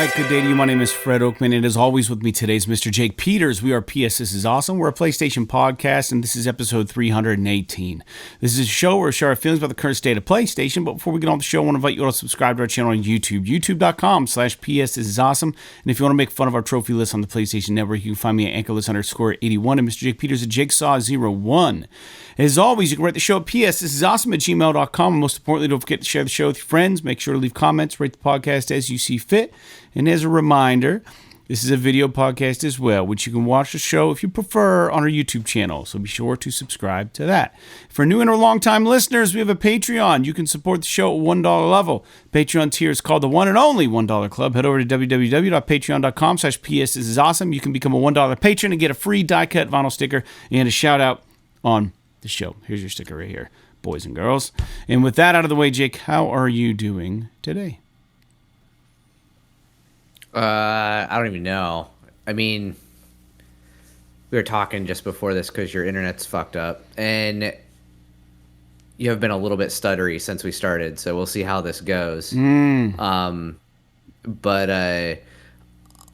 right, good day to you. My name is Fred Oakman, and as always with me today is Mr. Jake Peters. We are PS This Is Awesome. We're a PlayStation podcast, and this is episode 318. This is a show where we share our feelings about the current state of PlayStation, but before we get on the show, I want to invite you all to subscribe to our channel on YouTube, youtube.com/PS This Is Awesome. And if you want to make fun of our trophy list on the PlayStation Network, you can find me at anchorlist_81 and Mr. Jake Peters at Jigsaw01. As always, you can write the show at psthisisawesome@gmail.com. And most importantly, don't forget to share the show with your friends. Make sure to leave comments, rate the podcast as you see fit. And as a reminder, this is a video podcast as well, which you can watch the show if you prefer on our YouTube channel. So be sure to subscribe to that. For new and or long-time listeners, we have a Patreon. You can support the show at $1 level. Patreon tier is called the one and only $1 Club. Head over to www.patreon.com/PSThisIsAwesome. You can become a $1 patron and get a free die-cut vinyl sticker and a shout-out on the show. Here's your sticker right here, boys and girls. And with that out of the way, Jake, how are you doing today? I don't even know. I mean, we were talking just before this because your internet's fucked up, and you have been a little bit stuttery since we started, so we'll see how this goes. But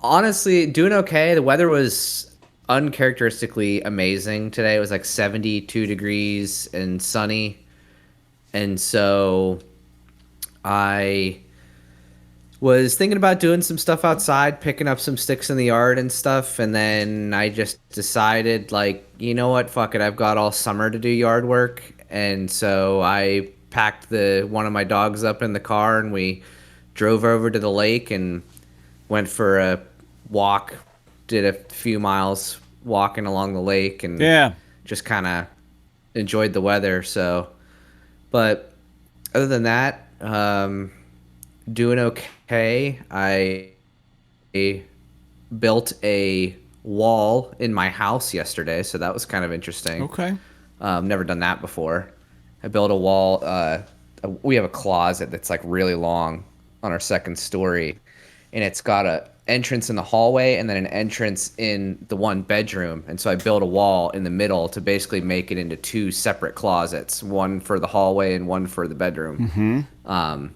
honestly, doing okay. The weather was uncharacteristically amazing today. It was like 72 degrees and sunny, and so I was thinking about doing some stuff outside, picking up some sticks in the yard and stuff, and then I just decided, like, you know what, fuck it, I've got all summer to do yard work, and so I packed one of my dogs up in the car, and we drove over to the lake and went for a walk, did a few miles walking along the lake, and just kind of enjoyed the weather. So, but other than that, doing okay. I built a wall in my house yesterday, so that was kind of interesting. Okay. Never done that before. I built a wall. We have a closet that's like really long on our second story, and it's got a entrance in the hallway and then an entrance in the one bedroom. And so I built a wall in the middle to basically make it into two separate closets, one for the hallway and one for the bedroom. Mm-hmm.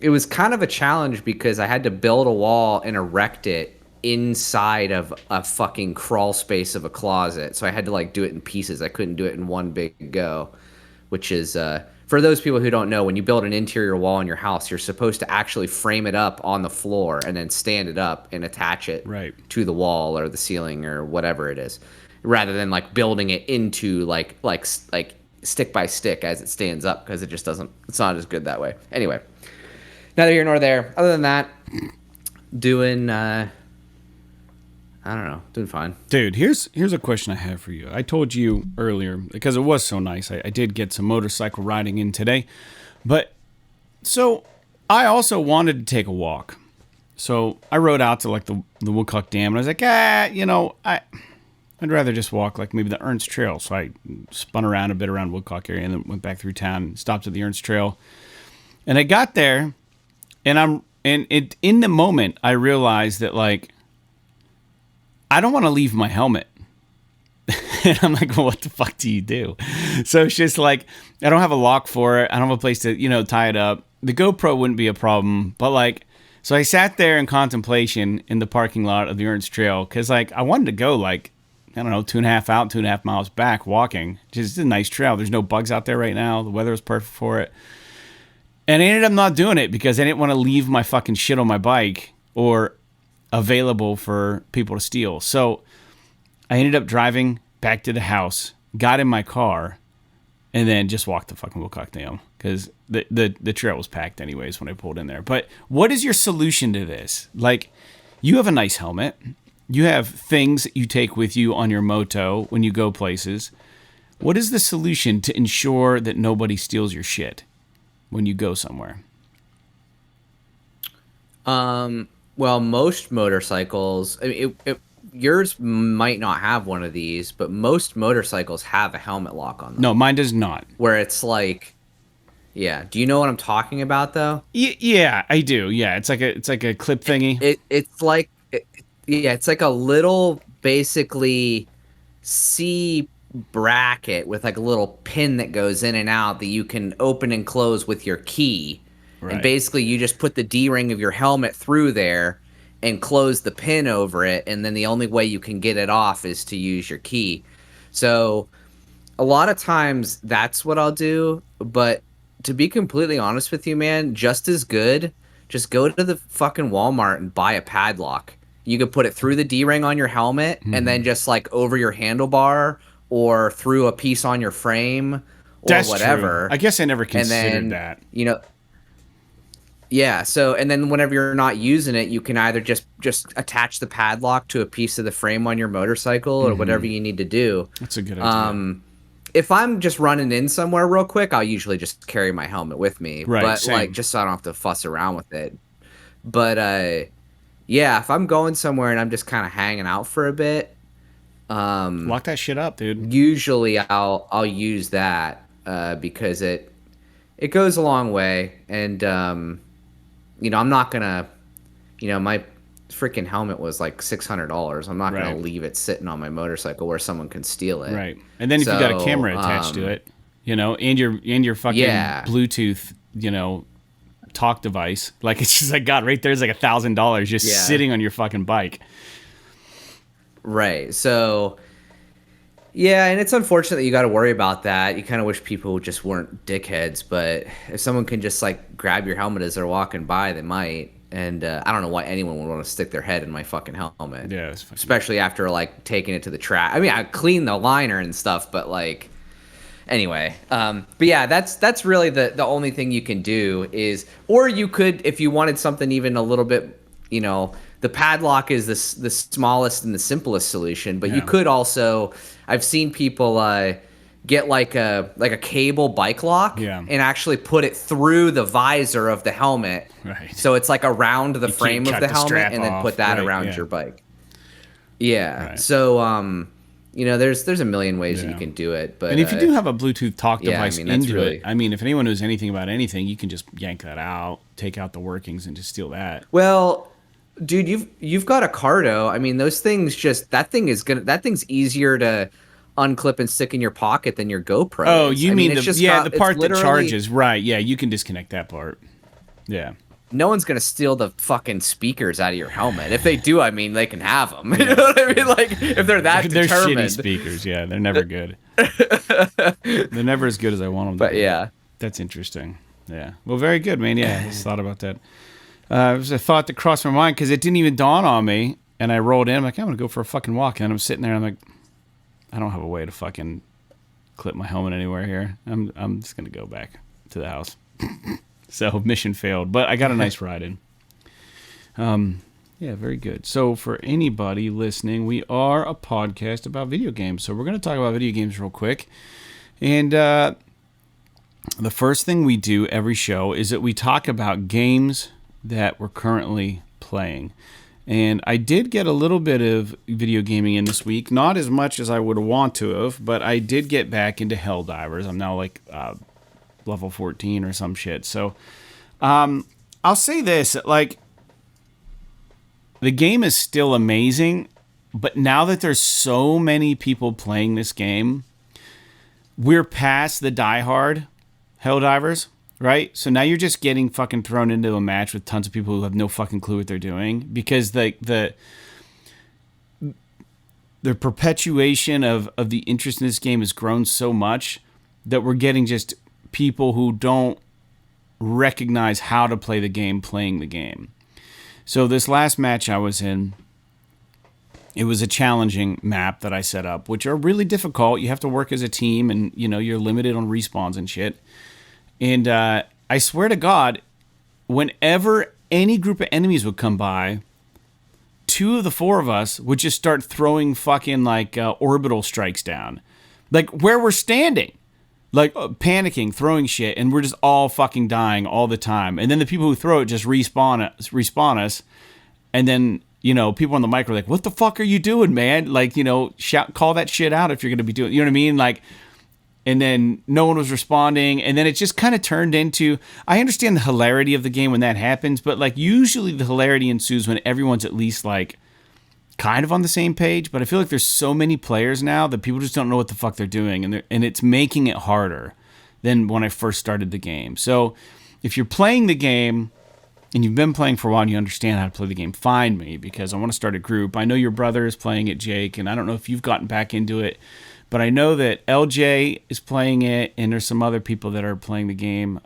It was kind of a challenge because I had to build a wall and erect it inside of a fucking crawl space of a closet. So I had to like do it in pieces. I couldn't do it in one big go, which is, for those people who don't know, when you build an interior wall in your house, you're supposed to actually frame it up on the floor and then stand it up and attach it to the wall or the ceiling or whatever it is, rather than like building it into like stick by stick as it stands up, because it's not as good that way. Anyway. Neither here nor there. Other than that, doing, I don't know, doing fine. Dude, here's a question I have for you. I told you earlier, because it was so nice, I did get some motorcycle riding in today. But, so, I also wanted to take a walk. So, I rode out to, like, the Woodcock Dam, and I was like, I'd rather just walk, like, maybe the Ernst Trail. So, I spun around a bit around Woodcock area, and then went back through town and stopped at the Ernst Trail. And I got there, and in the moment, I realized that, like, I don't want to leave my helmet. And I'm like, well, what the fuck do you do? So it's just like, I don't have a lock for it. I don't have a place to, tie it up. The GoPro wouldn't be a problem. But, like, so I sat there in contemplation in the parking lot of the Ernst Trail because, like, I wanted to go, like, I don't know, 2.5 out, 2.5 miles back walking. Just a nice trail. There's no bugs out there right now. The weather was perfect for it. And I ended up not doing it because I didn't want to leave my fucking shit on my bike or available for people to steal. So I ended up driving back to the house, got in my car, and then just walked the fucking Woodcock Dam because the trail was packed anyways when I pulled in there. But what is your solution to this? Like, you have a nice helmet. You have things that you take with you on your moto when you go places. What is the solution to ensure that nobody steals your shit when you go somewhere? Well, most motorcycles, I mean, yours might not have one of these, but most motorcycles have a helmet lock on them. No, mine does not. Where it's like, yeah. Do you know what I'm talking about, though? Yeah, I do. Yeah, it's like a clip thingy. It's like a little basically C bracket with like a little pin that goes in and out that you can open and close with your key. Right. And basically you just put the D-ring of your helmet through there and close the pin over it, and then the only way you can get it off is to use your key. So a lot of times that's what I'll do, but to be completely honest with you, man, just as good, just go to the fucking Walmart and buy a padlock. You could put it through the D-ring on your helmet and then just like over your handlebar or through a piece on your frame or That's whatever. True. I guess I never considered and then, that. You know, yeah, so and then whenever you're not using it, you can either just attach the padlock to a piece of the frame on your motorcycle or whatever you need to do. That's a good idea. If I'm just running in somewhere real quick, I'll usually just carry my helmet with me. Right, but same. like just so I don't have to fuss around with it. But yeah, if I'm going somewhere and I'm just kind of hanging out for a bit, Lock that shit up, dude. usually I'll use that because it goes a long way. And you know, I'm not gonna, you know, my freaking helmet was like $600. I'm not gonna Right. leave it sitting on my motorcycle where someone can steal it. Right. And then if you got a So, camera attached to it, you know, and your fucking Yeah. Bluetooth, you know, talk device, like it's just like God, right there's like $1,000 just Yeah. sitting on your fucking bike. Right. So, yeah, and it's unfortunate that you got to worry about that. You kind of wish people just weren't dickheads, but if someone can just like grab your helmet as they're walking by, they might. And I don't know why anyone would want to stick their head in my fucking helmet. Yeah, it's fucking, Especially after like taking it to the track. I mean, I cleaned the liner and stuff, but like, anyway. But yeah, that's really the only thing you can do is, or you could, if you wanted something even a little bit, you know, the padlock is the smallest and the simplest solution, but you could also, I've seen people get like a cable bike lock and actually put it through the visor of the helmet. Right. So it's like around the frame of cut the the helmet strap and then off. put that Right, around yeah. your bike. Yeah. Right. So, you know, there's a million ways that you can do it, but and if you do have a Bluetooth talk yeah, I device mean, that's into really- it, I mean, if anyone knows anything about anything, you can just yank that out, take out the workings, and just steal that. Well, dude, you've got a Cardo. I mean, those things that thing's easier to unclip and stick in your pocket than your GoPro. Oh, is. you I mean it's just the got- part it's that literally- charges, right? Yeah, you can disconnect that part. Yeah. No one's gonna steal the fucking speakers out of your helmet. If they do, I mean, they can have them. You know what I mean? Like if they're that They're determined. shitty speakers. Yeah, they're never good. They're never as good as I want them to But be. yeah. That's interesting. Yeah. Well, very good, man. Yeah, I just thought about that. It was a thought that crossed my mind because it didn't even dawn on me. And I rolled in. I'm like, I'm going to go for a fucking walk. And I'm sitting there. And I'm like, I don't have a way to fucking clip my helmet anywhere here. I'm just going to go back to the house. So mission failed. But I got a nice ride in. Yeah, very good. So for anybody listening, we are a podcast about video games. So we're going to talk about video games real quick. And the first thing we do every show is that we talk about games that we're currently playing. And I did get a little bit of video gaming in this week. Not as much as I would want to have, but I did get back into Helldivers. I'm now like level 14 or some shit. So I'll say this, like, the game is still amazing, but now that there's so many people playing this game, we're past the diehard Helldivers, right? So now you're just getting fucking thrown into a match with tons of people who have no fucking clue what they're doing because the perpetuation of the interest in this game has grown so much that we're getting just people who don't recognize how to play the game playing the game. So this last match I was in, it was a challenging map that I set up, which are really difficult. You have to work as a team, and you know you're limited on respawns and shit. And I swear to God, whenever any group of enemies would come by, 2 of the 4 of us would just start throwing fucking like orbital strikes down, like where we're standing. Like panicking, throwing shit, and we're just all fucking dying all the time. And then the people who throw it just respawn us. And then, you know, people on the mic are like, "What the fuck are you doing, man?" Like, you know, call that shit out if you're gonna be doing. You know what I mean? Like, and then no one was responding, and then it just kind of turned into. I understand the hilarity of the game when that happens, but like usually the hilarity ensues when everyone's at least like kind of on the same page, but I feel like there's so many players now that people just don't know what the fuck they're doing, and it's making it harder than when I first started the game. So if you're playing the game and you've been playing for a while and you understand how to play the game, find me, because I want to start a group. I know your brother is playing it, Jake, and I don't know if you've gotten back into it, but I know that LJ is playing it, and there's some other people that are playing the game.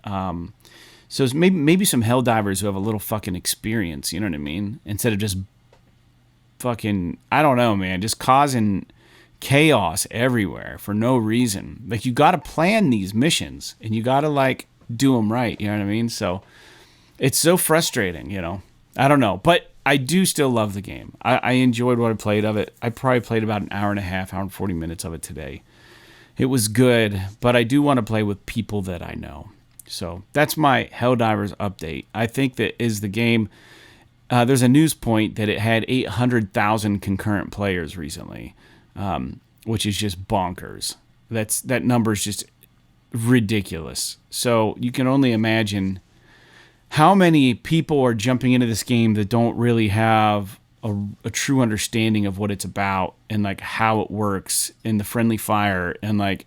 So it's maybe some Helldivers who have a little fucking experience, you know what I mean? Instead of just fucking, I don't know, man, just causing chaos everywhere for no reason. Like, you got to plan these missions, and you got to, like, do them right, you know what I mean? So it's so frustrating, you know? I don't know, but I do still love the game. I enjoyed what I played of it. I probably played about an hour and a half, hour and 40 minutes of it today. It was good, but I do want to play with people that I know. So that's my Helldivers update. I think that is the game. There's a news point that it had 800,000 concurrent players recently, which is just bonkers. That number is just ridiculous. So you can only imagine how many people are jumping into this game that don't really have a true understanding of what it's about and like how it works and the friendly fire, and like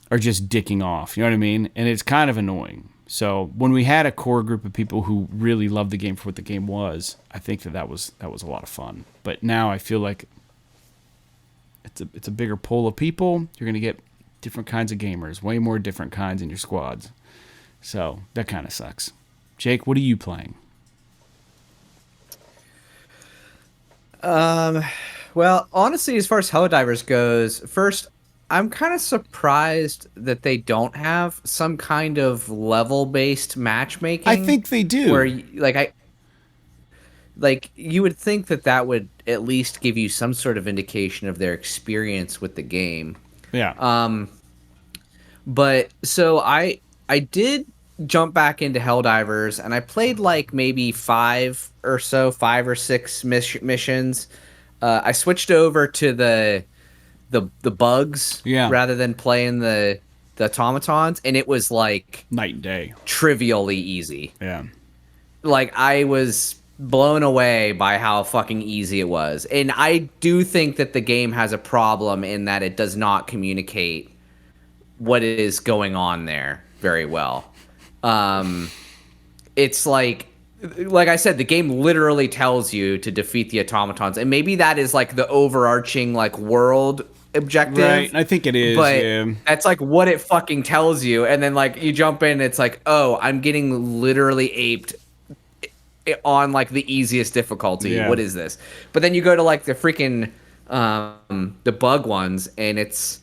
are just dicking off, you know what I mean? And it's kind of annoying. So when we had a core group of people who really loved the game for what the game was, I think that was a lot of fun. But now I feel like it's a bigger pool of people. You're going to get different kinds of gamers, way more different kinds in your squads. So that kind of sucks. Jake, what are you playing? Well, honestly, as far as Helldivers goes, first, I'm kind of surprised that they don't have some kind of level-based matchmaking. I think they do. Where, you would think that would at least give you some sort of indication of their experience with the game. Yeah. But so I did jump back into Helldivers, and I played like maybe 5 or 6 missions. I switched over to the bugs, rather than playing the automatons, and it was like night and day, trivially easy. Yeah, like I was blown away by how fucking easy it was. And I do think that the game has a problem in that it does not communicate what is going on there very well. It's like I said, the game literally tells you to defeat the automatons, and maybe that is like the overarching like world objective. Right, I think it is. But that's like what it fucking tells you, and then like you jump in, it's like, oh, I'm getting literally aped on like the easiest difficulty. Yeah. What is this? But then you go to like the freaking the bug ones, and it's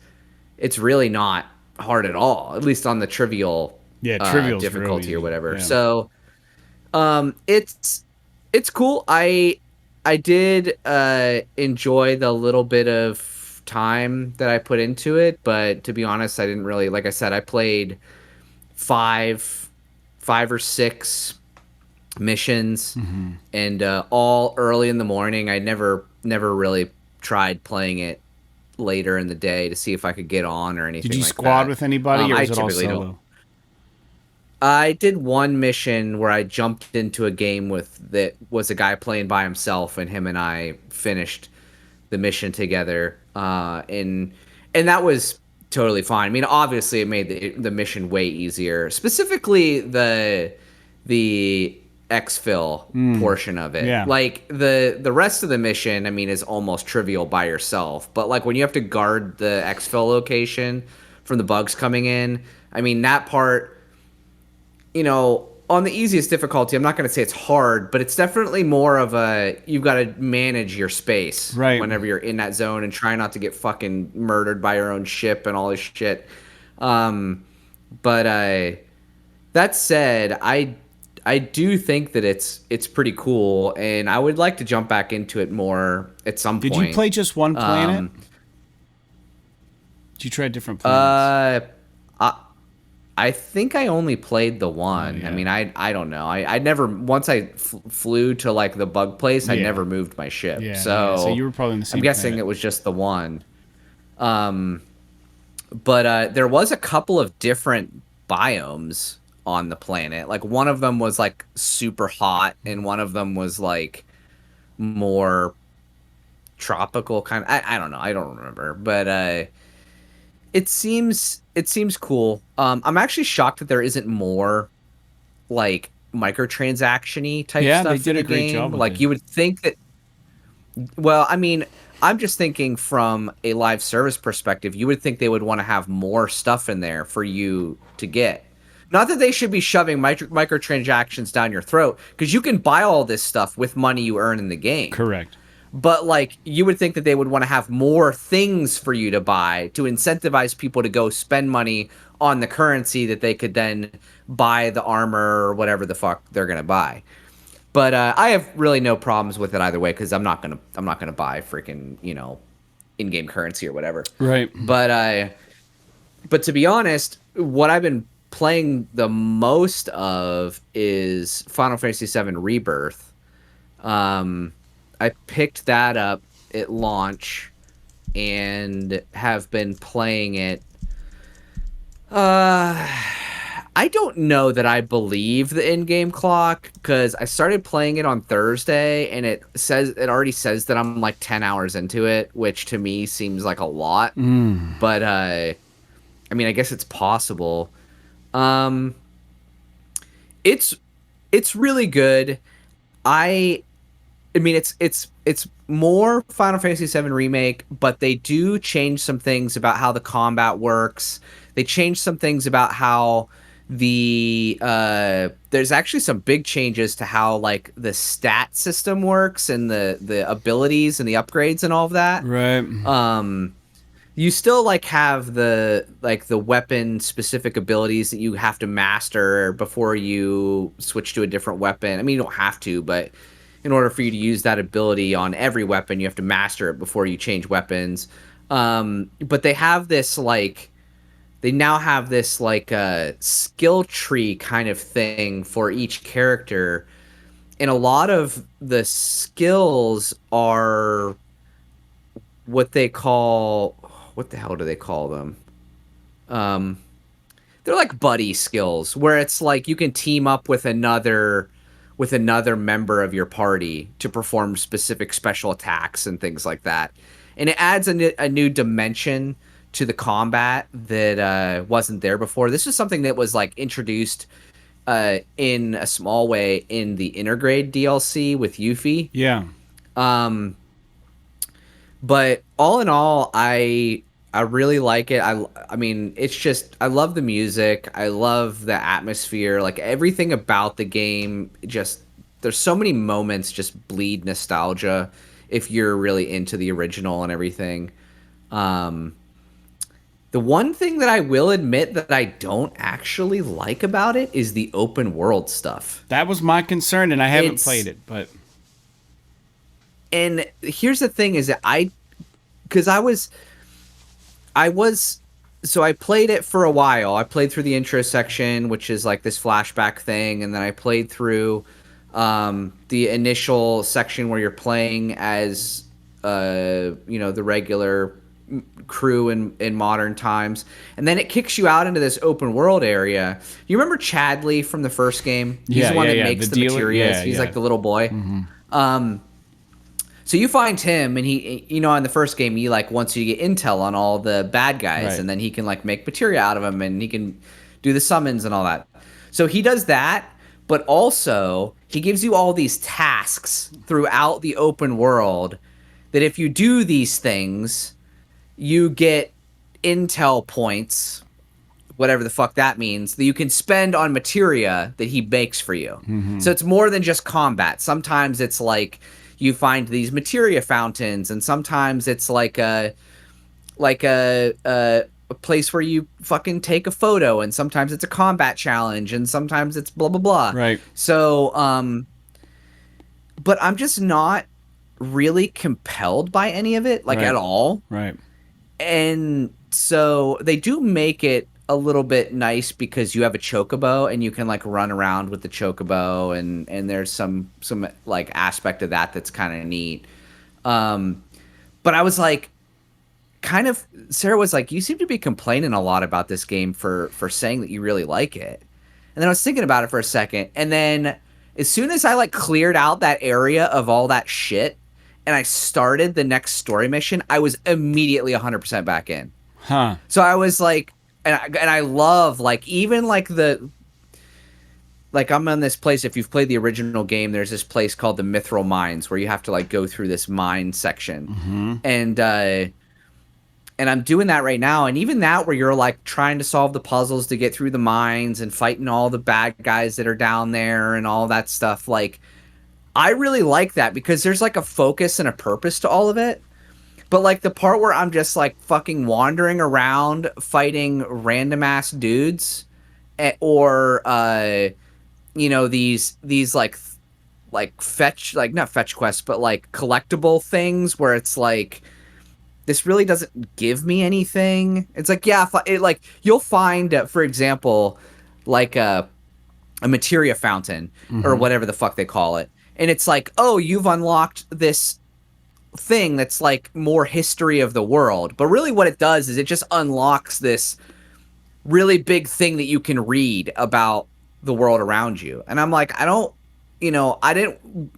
really not hard at all. At least on the trivial difficulty really or whatever. Yeah. So it's cool. I did enjoy the little bit of time that I put into it, but to be honest, I didn't really, like I said, I played 5 or 6 missions, and all early in the morning. I never really tried playing it later in the day to see if I could get on or anything. Did you like squad that. with anybody, or I was it all typically solo? don't. I did one mission where I jumped into a game that was a guy playing by himself, and him and I finished the mission together, and that was totally fine. I mean, obviously, it made the mission way easier. Specifically, the exfil portion of it. Yeah. Like the rest of the mission, I mean, is almost trivial by yourself. But like when you have to guard the exfil location from the bugs coming in, I mean, that part, you know, on the easiest difficulty, I'm not going to say it's hard, but it's definitely more of you've got to manage your space whenever you're in that zone and try not to get fucking murdered by your own ship and all this shit. But that said, I do think that it's pretty cool, and I would like to jump back into it more at some point. Did you play just one planet? Did you try different planets? I think I only played the one. Yeah. I mean, I don't know. I never, once I flew to like the bug place, I never moved my ship. Yeah, so you were probably in the same I'm guessing planet. it was just the one. But there was a couple of different biomes on the planet. Like one of them was like super hot, and one of them was like more tropical kind of. I don't know. I don't remember. But it seems cool. I'm actually shocked that there isn't more like microtransaction-y type Yeah, they stuff did in a the great game. job with Like it. you would think that. Well, I mean, I'm just thinking from a live service perspective, you would think they would want to have more stuff in there for you to get. Not that they should be shoving microtransactions down your throat, because you can buy all this stuff with money you earn in the game. Correct. But like, you would think that they would want to have more things for you to buy to incentivize people to go spend money on the currency that they could then buy the armor or whatever the fuck they're gonna buy. But I have really no problems with it either way, because I'm not gonna buy freaking in-game currency or whatever. Right. But to be honest, what I've been playing the most of is Final Fantasy VII Rebirth. I picked that up at launch and have been playing it. I don't know that I believe the in-game clock, because I started playing it on Thursday and it already says that I'm like 10 hours into it, which to me seems like a lot. But I mean, I guess it's possible. It's really good. I mean, it's more Final Fantasy VII Remake, but they do change some things about how the combat works. They change some things about how there's actually some big changes to how like the stat system works and the abilities and the upgrades and all of that. Right. You still like have the weapon specific abilities that you have to master before you switch to a different weapon. I mean, you don't have to, but in order for you to use that ability on every weapon, you have to master it before you change weapons. But they have this like, they now have this like a skill tree kind of thing for each character. And a lot of the skills are what they call, what the hell do they call them? They're like buddy skills, where it's like you can team up with another member of your party to perform specific special attacks and things like that. And it adds a new dimension to the combat that wasn't there before. This is something that was like introduced in a small way in the Intergrade DLC with Yuffie. Yeah. But all in all, I really like it. I mean, it's just, I love the music. I love the atmosphere. Like everything about the game, just there's so many moments just bleed nostalgia if you're really into the original and everything. The one thing that I will admit that I don't actually like about it is the open world stuff. That was my concern, and I haven't played it, but... And here's the thing is that I played it for a while. I played through the intro section, which is like this flashback thing, and then I played through the initial section where you're playing as the regular crew in modern times, and then it kicks you out into this open world area. You remember Chadley from the first game? He's the one that makes the materials. He's like the little boy. Mm-hmm. So you find him, and he, in the first game, he like wants you to get intel on all the bad guys, right, and then he can like make materia out of them, and he can do the summons and all that. So he does that, but also he gives you all these tasks throughout the open world that if you do these things, you get intel points, whatever the fuck that means, that you can spend on materia that he makes for you. Mm-hmm. So it's more than just combat. Sometimes it's like you find these materia fountains, and sometimes it's like a place where you fucking take a photo, and sometimes it's a combat challenge, and sometimes it's blah blah blah. Right. So but I'm just not really compelled by any of it, like at all. Right. And so they do make it a little bit nice because you have a chocobo and you can like run around with the chocobo, and there's some like aspect of that that's kind of neat. But I was like, Sarah was like, you seem to be complaining a lot about this game for saying that you really like it. And then I was thinking about it for a second, and then as soon as I like cleared out that area of all that shit and I started the next story mission, I was immediately 100% back in. Huh. So I was like, and I love like even like the like I'm on this place. If you've played the original game, there's this place called the Mithril Mines where you have to like go through this mine section, and I'm doing that right now. And even that, where you're like trying to solve the puzzles to get through the mines and fighting all the bad guys that are down there and all that stuff. Like, I really like that because there's like a focus and a purpose to all of it. But like the part where I'm just like fucking wandering around fighting random ass dudes, or you know, these like fetch, like not fetch quests, but like collectible things where it's like, this really doesn't give me anything. It's like, yeah, like you'll find, for example, like a materia fountain or whatever the fuck they call it. And it's like, oh, you've unlocked this thing that's like more history of the world. But really what it does is it just unlocks this really big thing that you can read about the world around you. And I'm like, I don't, you know, I didn't...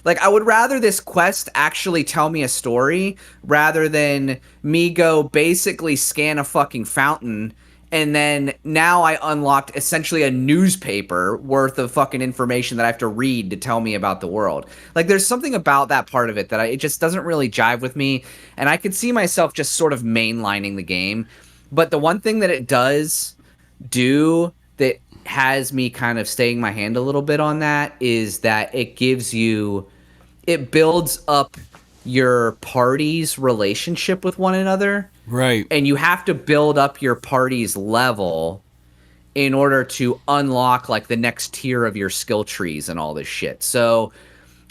Like, I would rather this quest actually tell me a story rather than me go basically scan a fucking fountain and then now I unlocked essentially a newspaper worth of fucking information that I have to read to tell me about the world. Like, there's something about that part of it that it just doesn't really jive with me, and I could see myself just sort of mainlining the game. But the one thing that it does do that has me kind of staying my hand a little bit on that is that it gives you... It builds up your party's relationship with one another. Right. And you have to build up your party's level in order to unlock like the next tier of your skill trees and all this shit. So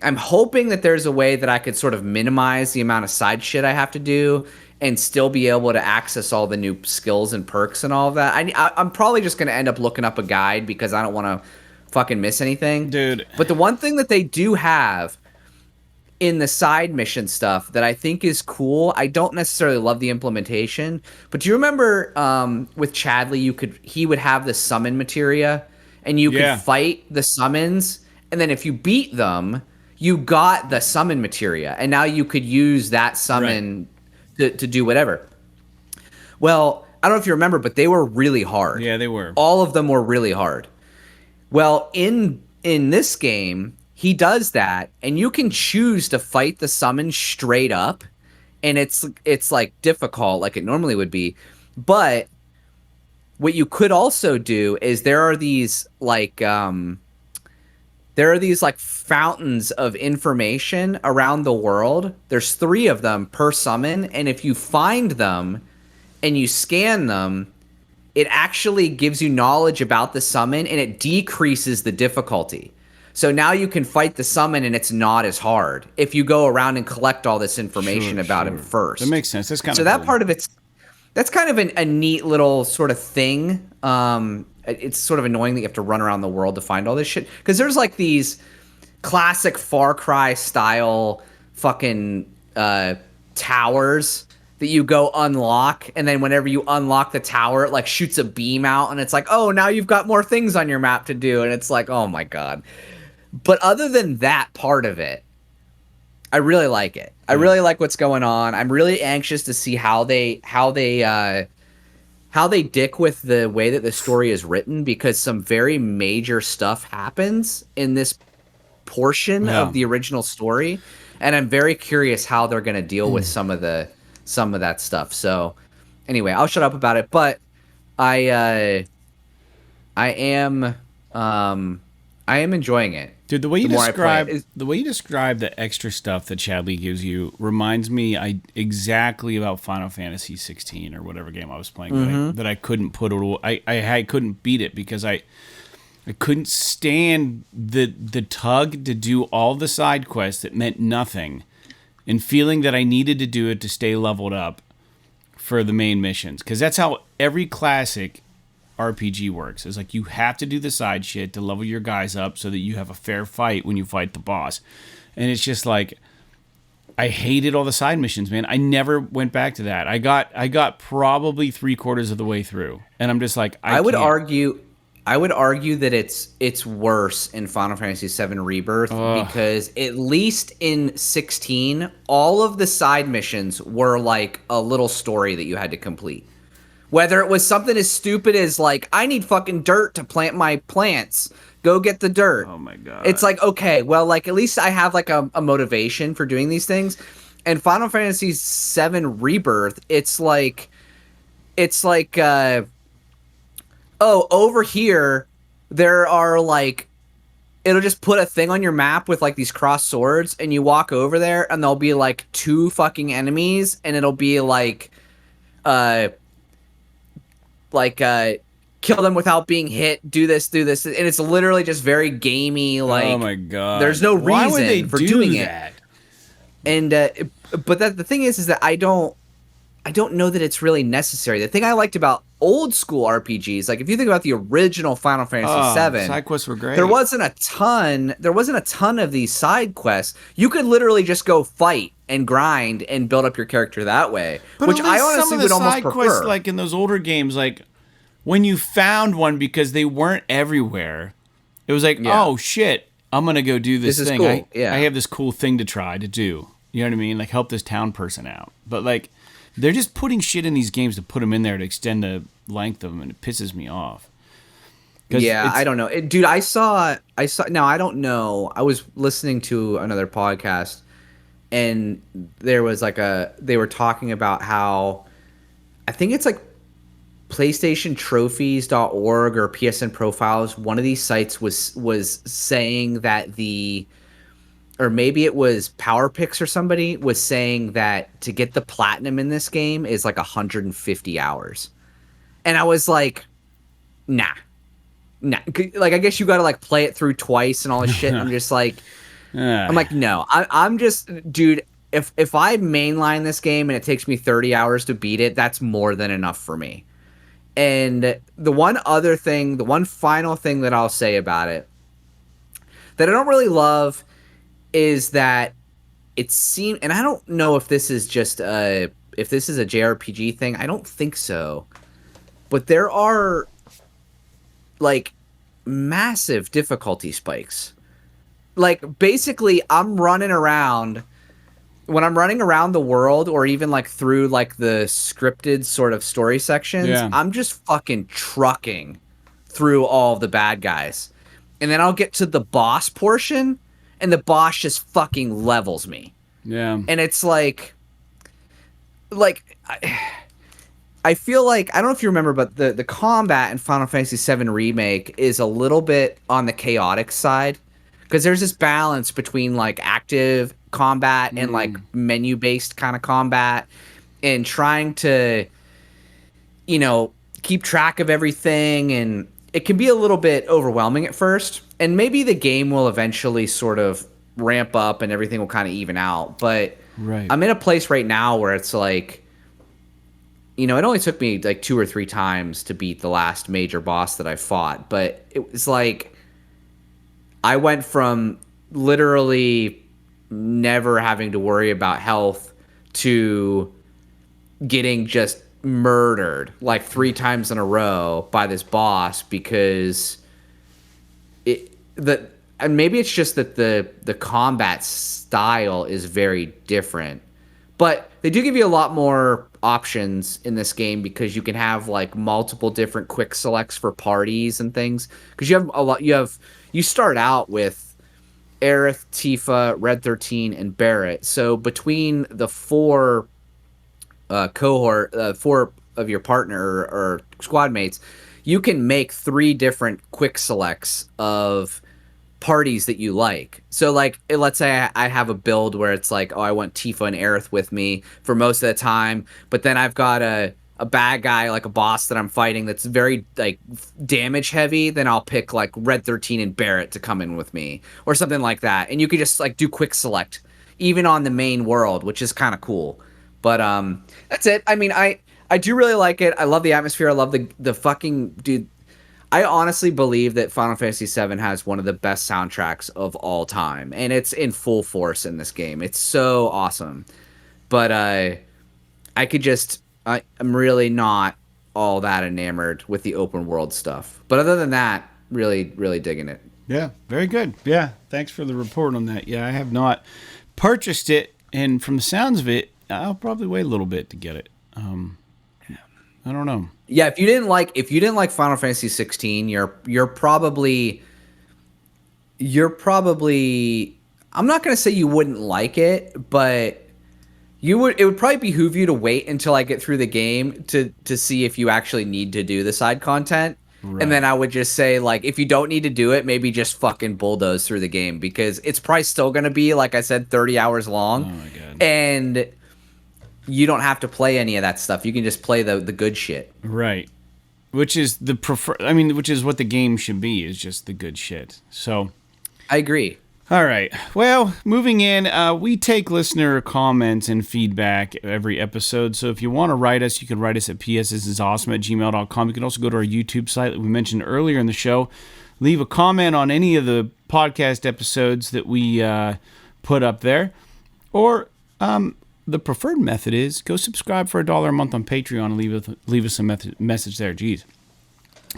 I'm hoping that there's a way that I could sort of minimize the amount of side shit I have to do and still be able to access all the new skills and perks and all of that. I'm probably just going to end up looking up a guide because I don't want to fucking miss anything. Dude. But the one thing that they do have in the side mission stuff that I think is cool. I don't necessarily love the implementation, but do you remember with Chadley, he would have the summon materia, and you could fight the summons, and then if you beat them, you got the summon materia, and now you could use that summon to do whatever. Well, I don't know if you remember, but they were really hard. Yeah, they were. All of them were really hard. Well, in this game, he does that, and you can choose to fight the summon straight up, and it's like difficult, like it normally would be. But what you could also do is there are these like fountains of information around the world. There's 3 of them per summon, and if you find them and you scan them, it actually gives you knowledge about the summon, and it decreases the difficulty. So now you can fight the summon and it's not as hard if you go around and collect all this information about him first. That makes sense. That's kind of so that part of that's kind of a neat little sort of thing. It's sort of annoying that you have to run around the world to find all this shit, because there's like these classic Far Cry style fucking towers that you go unlock, and then whenever you unlock the tower, it like shoots a beam out, and it's like, oh, now you've got more things on your map to do, and it's like, oh my god. But other than that part of it, I really like it. I really like what's going on. I'm really anxious to see how they dick with the way that the story is written, because some very major stuff happens in this portion of the original story, and I'm very curious how they're going to deal with some of that stuff. So anyway, I'll shut up about it, but I am enjoying it. Dude, the way you describe the extra stuff that Chadley gives you reminds me exactly about Final Fantasy 16 or whatever game I was playing that I couldn't put it. I couldn't beat it because I couldn't stand the tug to do all the side quests that meant nothing, and feeling that I needed to do it to stay leveled up for the main missions, because that's how every classic RPG works. It's like you have to do the side shit to level your guys up so that you have a fair fight when you fight the boss. And it's just like, I hated all the side missions, man. I never went back to that. I got probably 3/4 of the way through, and I'm just like, I would argue that it's worse in Final Fantasy VII Rebirth, because at least in 16, all of the side missions were like a little story that you had to complete. Whether it was something as stupid as like, I need fucking dirt to plant my plants, Go get the dirt. Oh my god. It's like, okay, well, like at least I have like a motivation for doing these things. And Final Fantasy VII Rebirth, it's like, oh, over here there are like, it'll just put a thing on your map with like these crossed swords, and you walk over there, and there'll be like 2 fucking enemies, and it'll be like, kill them without being hit, do this, and it's literally just very gamey. Like, oh my god, there's no Why would they reason for do doing that? it. And but the thing is that I don't know that it's really necessary. The thing I liked about old school RPGs, like if you think about the original Final Fantasy VII, side quests were great. There wasn't a ton of these side quests. You could literally just go fight and grind and build up your character that way, but which I honestly would almost prefer. Quests, like in those older games, like when you found one, because they weren't everywhere, it was like, oh shit, I'm gonna go do this thing. Cool. I have this cool thing to try to do. You know what I mean? Like help this town person out. But like they're just putting shit in these games to put them in there to extend the length of them, and it pisses me off. Yeah, I don't know, dude. I saw. Now I don't know. I was listening to another podcast, and there was like they were talking about how, I think it's like PlayStationTrophies.org or PSN Profiles. One of these sites was saying that or maybe it was PowerPix or somebody was saying that to get the platinum in this game is like 150 hours. And I was like, nah. Like, I guess you got to like play it through twice and all this shit. I'm just like, I'm like, no, I'm just, dude, if I mainline this game and it takes me 30 hours to beat it, that's more than enough for me. And the one final thing that I'll say about it that I don't really love is that it seemed, and I don't know if this is just if this is a JRPG thing. I don't think so, but there are like massive difficulty spikes. Like basically, I'm running around. When I'm running around the world, or even like through like the scripted sort of story sections, I'm just fucking trucking through all of the bad guys. And then I'll get to the boss portion, and the boss just fucking levels me. Yeah. And it's like I feel like, I don't know if you remember, but the combat in Final Fantasy VII Remake is a little bit on the chaotic side, because there's this balance between like active combat and like menu based kind of combat, and trying to, you know, keep track of everything, and it can be a little bit overwhelming at first, and maybe the game will eventually sort of ramp up and everything will kind of even out. But I'm in a place right now where it's like, you know, it only took me like 2 or 3 times to beat the last major boss that I fought, but it was like I went from literally never having to worry about health to getting just murdered like 3 times in a row by this boss, because and maybe it's just that the combat style is very different, but they do give you a lot more options in this game, because you can have like multiple different quick selects for parties and things, because you start out with Aerith, Tifa, Red 13, and Barrett. So between the 4 4 of your partner or squad mates, you can make 3 different quick selects of parties that you like. So like, let's say I have a build where it's like, oh, I want Tifa and Aerith with me for most of the time, but then I've got a bad guy, like a boss that I'm fighting that's very like damage heavy, then I'll pick like Red 13 and Barrett to come in with me, or something like that. And you could just like do quick select even on the main world, which is kind of cool. But that's it. I mean, I do really like it. I love the atmosphere. I love the fucking dude. I honestly believe that Final Fantasy VII has one of the best soundtracks of all time, and it's in full force in this game. It's so awesome. But I'm really not all that enamored with the open world stuff. But other than that, really, really digging it. Yeah, very good. Yeah, thanks for the report on that. Yeah, I have not purchased it, and from the sounds of it, I'll probably wait a little bit to get it. I don't know. Yeah, if you didn't like Final Fantasy 16, you're probably you're probably, I'm not going to say you wouldn't like it, but it would probably behoove you to wait until I get through the game to see if you actually need to do the side content. Right. And then I would just say, like, if you don't need to do it, maybe just fucking bulldoze through the game, because it's probably still going to be, like I said, 30 hours long. Oh my God. And you don't have to play any of that stuff. You can just play the good shit. Right. Which is which is what the game should be, is just the good shit. So I agree. All right. Well, moving in, we take listener comments and feedback every episode. So if you want to write us, you can write us at psisisawesome@gmail.com. You can also go to our YouTube site that we mentioned earlier in the show. Leave a comment on any of the podcast episodes that we put up there. Or the preferred method is go subscribe for $1 a month on Patreon and leave us a message there. Jeez.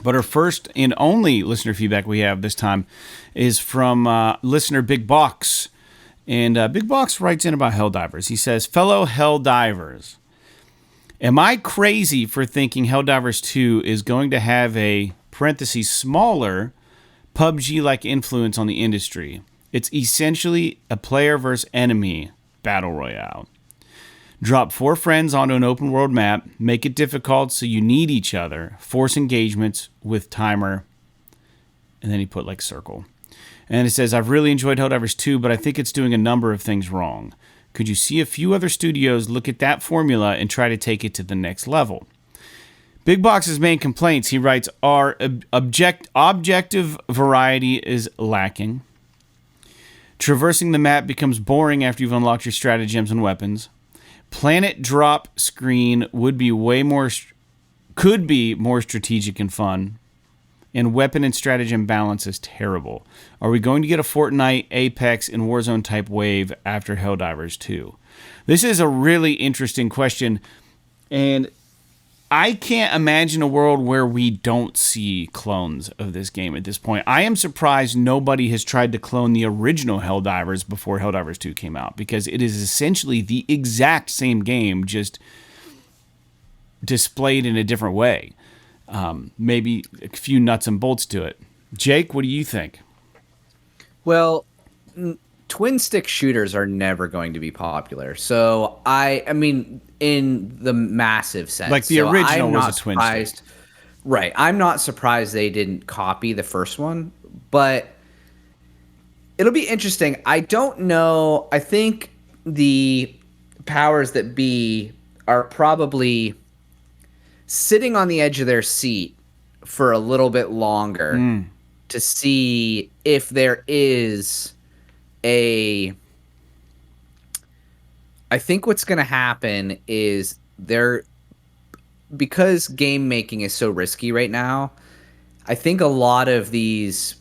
But our first and only listener feedback we have this time is from listener Big Box. And Big Box writes in about Helldivers. He says, fellow Helldivers, am I crazy for thinking Helldivers 2 is going to have a, parentheses, smaller PUBG-like influence on the industry? It's essentially a player versus enemy battle royale. Drop 4 friends onto an open world map, make it difficult so you need each other, force engagements with timer, and then he put like circle. And it says, I've really enjoyed Helldivers 2, but I think it's doing a number of things wrong. Could you see a few other studios look at that formula and try to take it to the next level? Big Box's main complaints, he writes, are objective variety is lacking. Traversing the map becomes boring after you've unlocked your stratagems and weapons. Planet drop screen could be more strategic and fun, and weapon and stratagem balance is terrible. Are we going to get a Fortnite, Apex, and Warzone type wave after Helldivers 2? This is a really interesting question, and I can't imagine a world where we don't see clones of this game at this point. I am surprised nobody has tried to clone the original Helldivers before Helldivers 2 came out, because it is essentially the exact same game, just displayed in a different way. Maybe a few nuts and bolts to it. Jake, what do you think? Well, twin stick shooters are never going to be popular. So I mean, in the massive sense, like the original was a twin stick. Right. I'm not surprised they didn't copy the first one, but it'll be interesting. I don't know. I think the powers that be are probably sitting on the edge of their seat for a little bit longer to see if there is I think what's going to happen is because game making is so risky right now, I think a lot of these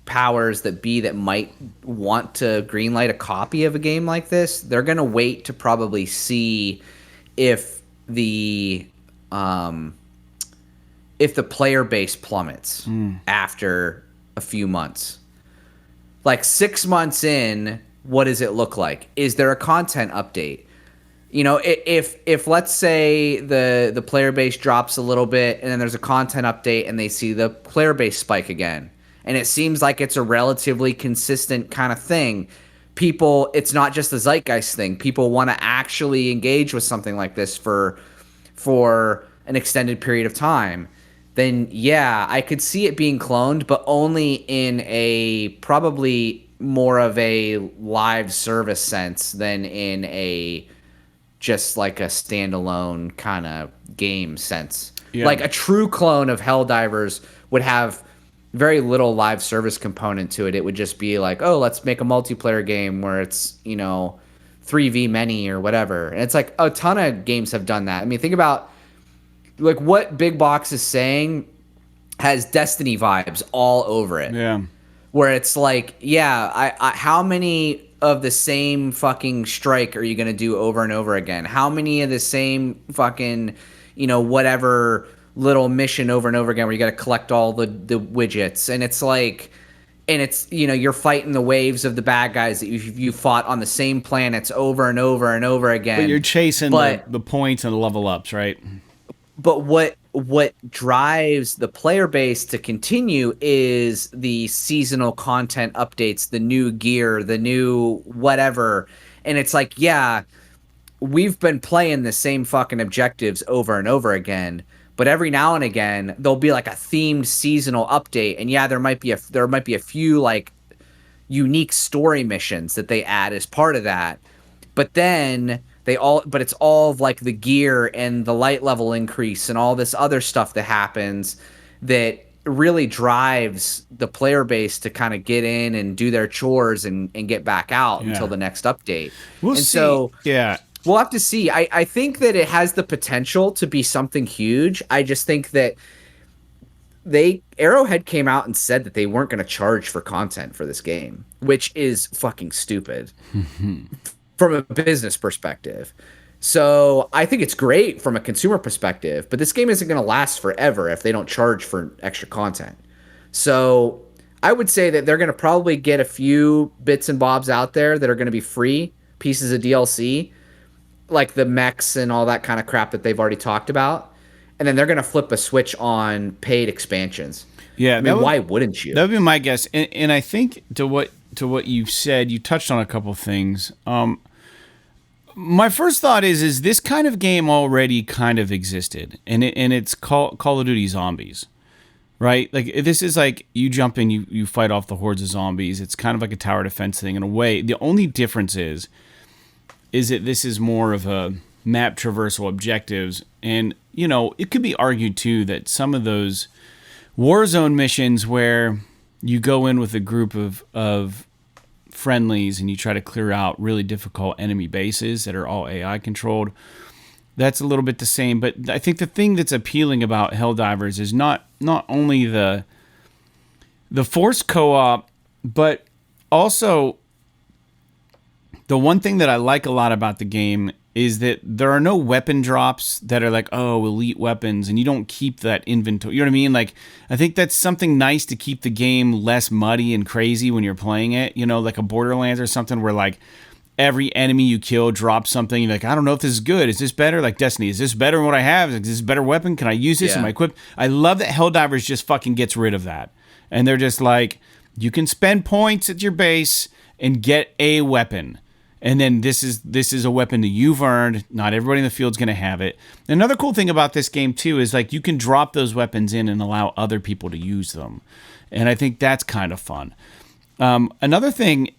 powers that might want to greenlight a copy of a game like this, they're going to wait to probably see if the player base plummets after a few months. Like 6 months in, what does it look like? Is there a content update? You know, if let's say the player base drops a little bit and then there's a content update and they see the player base spike again, and it seems like it's a relatively consistent kind of thing, it's not just a zeitgeist thing. People want to actually engage with something like this for an extended period of time. Then yeah, I could see it being cloned, but only in a probably more of a live service sense than in a just like a standalone kind of game sense. Yeah. Like a true clone of Helldivers would have very little live service component to it. It would just be like, oh, let's make a multiplayer game where it's, 3v many or whatever. And it's like a ton of games have done that. I mean, think about like what Big Box is saying has Destiny vibes all over it. Yeah. Where it's like, yeah, how many of the same fucking strike are you going to do over and over again? How many of the same fucking, whatever little mission over and over again where you got to collect all the widgets? And it's like, you're fighting the waves of the bad guys that you fought on the same planets over and over and over again. But you're chasing the points and the level ups, right? But what drives the player base to continue is the seasonal content updates, the new gear, the new whatever. And it's like, yeah, we've been playing the same fucking objectives over and over again, but every now and again there'll be like a themed seasonal update, and yeah, there might be a few like unique story missions that they add as part of that. But then but it's all of like the gear and the light level increase and all this other stuff that happens that really drives the player base to kind of get in and do their chores and get back out until the next update. We'll see. So we'll have to see. I think that it has the potential to be something huge. I just think that Arrowhead came out and said that they weren't going to charge for content for this game, which is fucking stupid from a business perspective. So I think it's great from a consumer perspective, but this game isn't going to last forever if they don't charge for extra content. So I would say that they're going to probably get a few bits and bobs out there that are going to be free pieces of DLC, like the mechs and all that kind of crap that they've already talked about. And then they're going to flip a switch on paid expansions. Yeah. I mean, why wouldn't you? That would be my guess. And I think to what you said, you touched on a couple things. My first thought is this kind of game already kind of existed, and it's Call of Duty Zombies, right? Like this is like you jump in, you fight off the hordes of zombies. It's kind of like a tower defense thing in a way. The only difference is that this is more of a map traversal objectives, and it could be argued too that some of those Warzone missions where you go in with a group of friendlies and you try to clear out really difficult enemy bases that are all AI controlled, that's a little bit the same. But I think the thing that's appealing about Helldivers is not only the forced co-op, but also the one thing that I like a lot about the game is that there are no weapon drops that are like, oh, elite weapons, and you don't keep that inventory. You know what I mean? Like, I think that's something nice to keep the game less muddy and crazy when you're playing it, like a Borderlands or something where like every enemy you kill drops something. You're like, I don't know if this is good. Is this better? Like Destiny, is this better than what I have? Is this a better weapon? Can I use this? Am I equipped? I love that Helldivers just fucking gets rid of that. And they're just like, you can spend points at your base and get a weapon. And then this is a weapon that you've earned. Not everybody in the field's going to have it. Another cool thing about this game, too, is like you can drop those weapons in and allow other people to use them. And I think that's kind of fun. Another thing,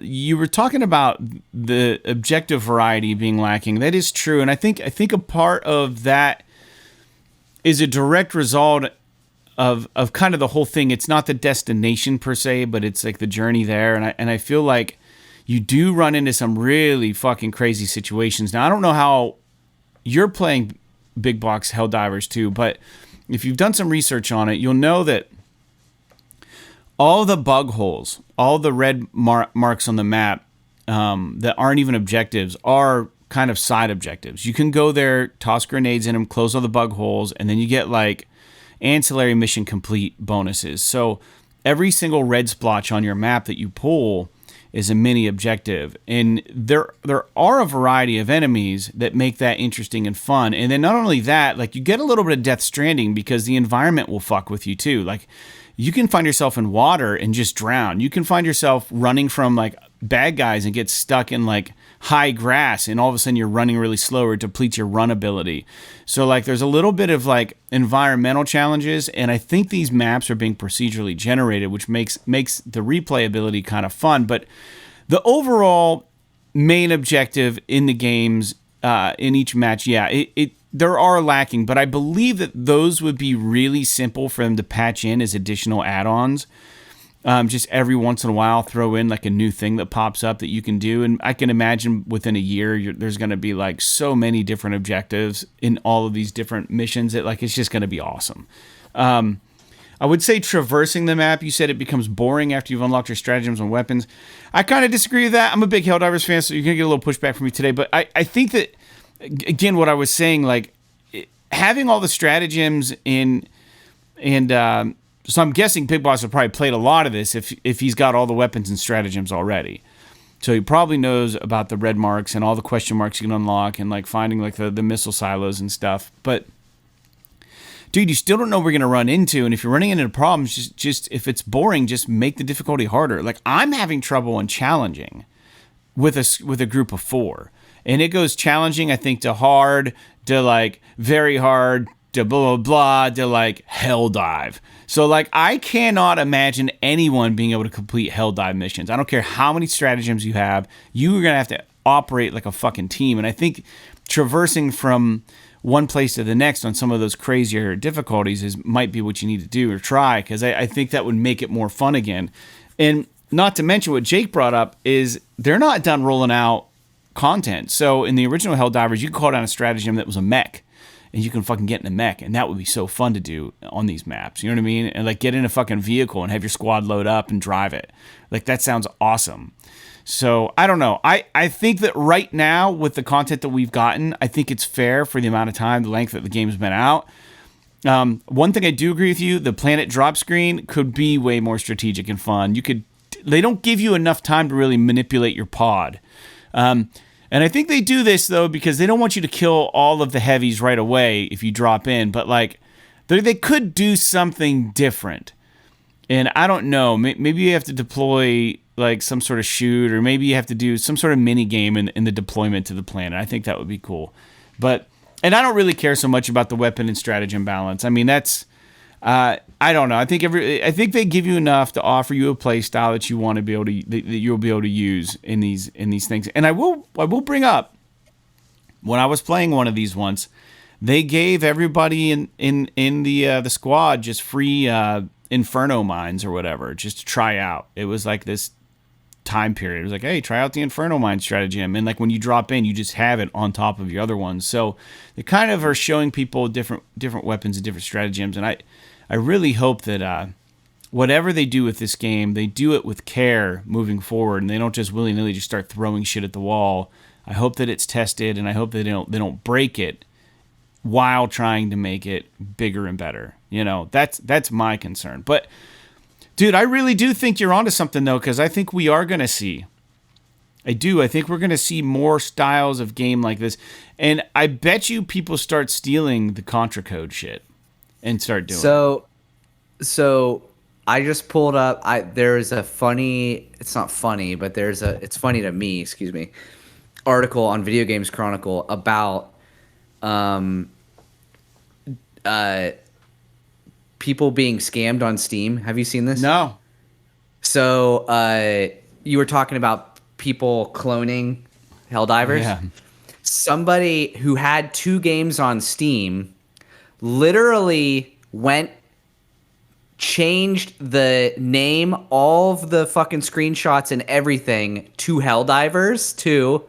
you were talking about the objective variety being lacking. That is true. And I think a part of that is a direct result of kind of the whole thing. It's not the destination per se, but it's like the journey there. And I feel like you do run into some really fucking crazy situations. Now, I don't know how you're playing Big Box Helldivers 2, but if you've done some research on it, you'll know that all the bug holes, all the red marks on the map that aren't even objectives are kind of side objectives. You can go there, toss grenades in them, close all the bug holes, and then you get like ancillary mission complete bonuses. So every single red splotch on your map that you pull is a mini objective, and there are a variety of enemies that make that interesting and fun. And then not only that, like you get a little bit of Death Stranding because the environment will fuck with you too. Like you can find yourself in water and just drown. You can find yourself running from like bad guys and get stuck in like high grass, and all of a sudden you're running really slow or it depletes your run ability. So like there's a little bit of like environmental challenges, and I think these maps are being procedurally generated, which makes the replayability kind of fun. But the overall main objective in the games in each match, there are lacking, but I believe that those would be really simple for them to patch in as additional add-ons. Just every once in a while, throw in like a new thing that pops up that you can do. And I can imagine within a year, there's going to be like so many different objectives in all of these different missions that like it's just going to be awesome. I would say traversing the map, you said it becomes boring after you've unlocked your stratagems and weapons. I kind of disagree with that. I'm a big Helldivers fan, so you're going to get a little pushback from me today. But I think that, again, what I was saying, like having all the stratagems in and so I'm guessing Big Boss have probably played a lot of this if he's got all the weapons and stratagems already. So he probably knows about the red marks and all the question marks you can unlock and like finding like the missile silos and stuff. But dude, you still don't know what we're going to run into. And if you're running into problems, just if it's boring, just make the difficulty harder. Like I'm having trouble on challenging with a group of 4. And it goes challenging, I think, to hard, to like very hard, to blah, blah, blah, to like hell dive. So like I cannot imagine anyone being able to complete hell dive missions. I don't care how many stratagems you have. You are going to have to operate like a fucking team. And I think traversing from one place to the next on some of those crazier difficulties might be what you need to do or try, because I think that would make it more fun again. And not to mention what Jake brought up is they're not done rolling out content. So in the original Helldivers, you could call down a stratagem that was a mech, and you can fucking get in a mech, and that would be so fun to do on these maps. You know what I mean? And like get in a fucking vehicle and have your squad load up and drive it. Like that sounds awesome. So I don't know. I think that right now with the content that we've gotten, I think it's fair for the amount of time, the length that the game's been out. One thing I do agree with you, the planet drop screen could be way more strategic and fun. They don't give you enough time to really manipulate your pod. And I think they do this though because they don't want you to kill all of the heavies right away if you drop in, but like they could do something different. And I don't know, maybe you have to deploy like some sort of shoot, or maybe you have to do some sort of mini game in the deployment to the planet. I think that would be cool. And I don't really care so much about the weapon and stratagem balance. I mean, that's I don't know. I think they give you enough to offer you a play style that you want to be able to that you'll be able to use in these things. And I will bring up, when I was playing one of these once, they gave everybody in the squad just free Inferno mines or whatever, just to try out. It was like this time period. It was like, hey, try out the Inferno mine stratagem, and like when you drop in, you just have it on top of your other ones. So they kind of are showing people different weapons and different stratagems, and I really hope that whatever they do with this game, they do it with care moving forward, and they don't just willy-nilly just start throwing shit at the wall. I hope that it's tested, and I hope that they don't break it while trying to make it bigger and better. You know, that's my concern. But dude, I really do think you're onto something though, because I think we are going to see. I think we're going to see more styles of game like this. And I bet you people start stealing the Contra Code shit and start doing it. So I just pulled up, there's a funny, it's not funny, but it's funny to me, excuse me, article on Video Games Chronicle about people being scammed on Steam. Have you seen this? No. So you were talking about people cloning Helldivers. Yeah. Somebody who had 2 games on Steam literally changed the name, all of the fucking screenshots and everything to Helldivers 2,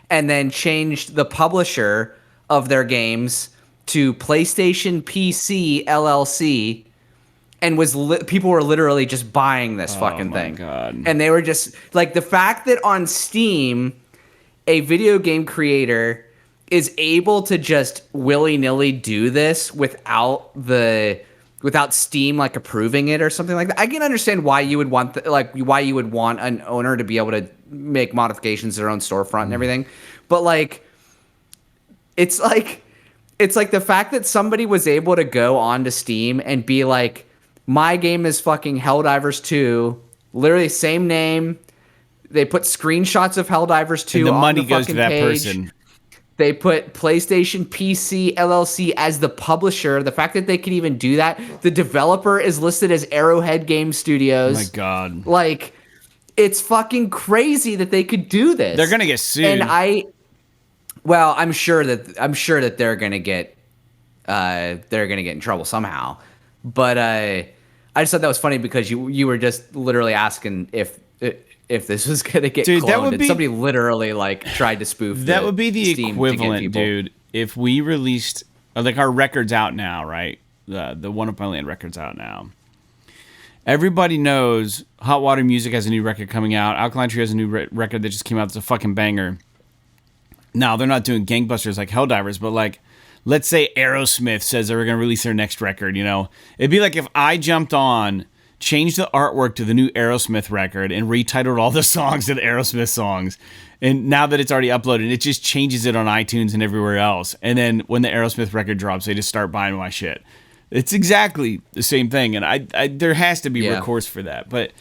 and then changed the publisher of their games to PlayStation PC LLC, and people were literally just buying this fucking thing. God. And they were just like, the fact that on Steam a video game creator is able to just willy-nilly do this without Steam like approving it or something like that. I can understand why you would want why you would want an owner to be able to make modifications to their own storefront and everything. But like it's like the fact that somebody was able to go onto Steam and be like, my game is fucking Helldivers 2, literally same name. They put screenshots of Helldivers 2 and the on money the goes to fucking that page. person. They put PlayStation PC LLC as the publisher. The fact that they could even do that, the developer is listed as Arrowhead Game Studios. Oh my God. Like, it's fucking crazy that they could do this. They're gonna get sued. And I'm sure that they're gonna get in trouble somehow. But I just thought that was funny because you were just literally asking if this was gonna get cloned. That would be, somebody literally like tried to spoof. That would be the Steam equivalent, dude. If we released like our record's out now, right? The One Up My Land record's out now. Everybody knows Hot Water Music has a new record coming out. Alkaline Trio has a new record that just came out. That's a fucking banger. Now they're not doing gangbusters like Helldivers, but like, let's say Aerosmith says they were going to release their next record, you know? It'd be like if I jumped on changed the artwork to the new Aerosmith record and retitled all the songs to the Aerosmith songs. And now that it's already uploaded, it just changes it on iTunes and everywhere else. And then when the Aerosmith record drops, they just start buying my shit. It's exactly the same thing. And I there has to be recourse for that. But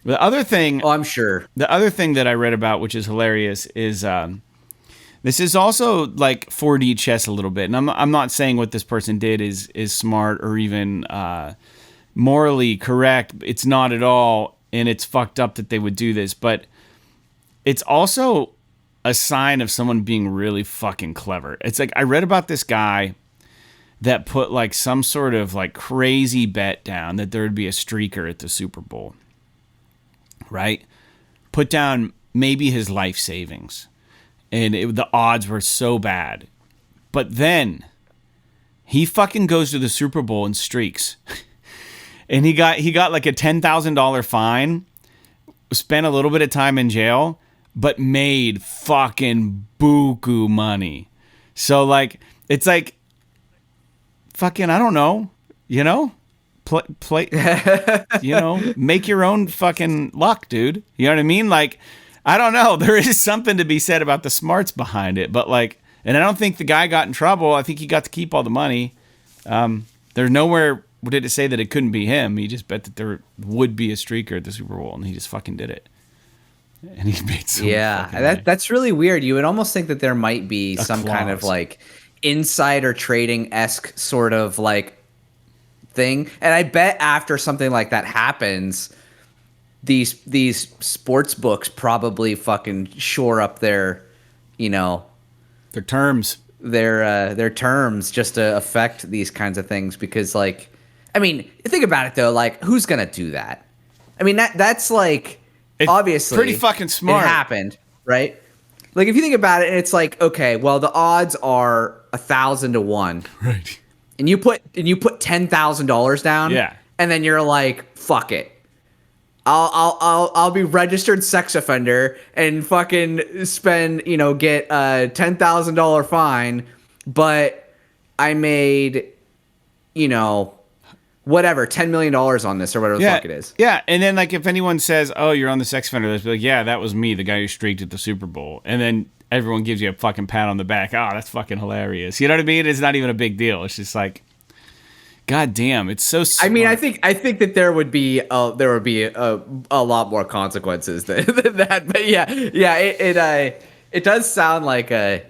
the other thing... Oh, I'm sure. The other thing that I read about, which is hilarious, is this is also like 4D chess a little bit. And I'm not saying what this person did is smart or even morally correct. It's not at all. And it's fucked up that they would do this. But it's also a sign of someone being really fucking clever. It's like I read about this guy that put like some sort of like crazy bet down that there would be a streaker at the Super Bowl. Right? Put down maybe his life savings. And the odds were so bad. But then he fucking goes to the Super Bowl and streaks. And he got like a $10,000 fine, spent a little bit of time in jail, but made fucking buku money. So like it's like fucking, I don't know, you know, play, you know, make your own fucking luck, dude. You know what I mean? Like, I don't know. There is something to be said about the smarts behind it, but like, and I don't think the guy got in trouble. I think he got to keep all the money. There's nowhere did it say that it couldn't be him. He just bet that there would be a streaker at the Super Bowl, and he just fucking did it. And he made some that's really weird. You would almost think that there might be some kind of like insider trading-esque sort of like thing. And I bet after something like that happens, these sports books probably fucking shore up their, you know, their terms just to affect these kinds of things. Because like, I mean, think about it though, like who's gonna do that? I mean, that's like, it's obviously pretty fucking smart. It happened, right? Like if you think about it, it's like, okay, well the odds are 1,000 to 1, right? And you put $10,000 down, yeah, and then you're like, fuck it, I'll be registered sex offender and fucking spend, you know, get a $10,000 fine, but I made, you know, whatever, $10 million on this or whatever the fuck it is. Yeah, and then like if anyone says, "Oh, you're on the sex offender list," be like, "Yeah, that was me, the guy who streaked at the Super Bowl," and then everyone gives you a fucking pat on the back. Oh, that's fucking hilarious. You know what I mean? It's not even a big deal. It's just like, God damn, it's so smart. I mean, I think that there would be a lot more consequences than that. But yeah, it does sound like a.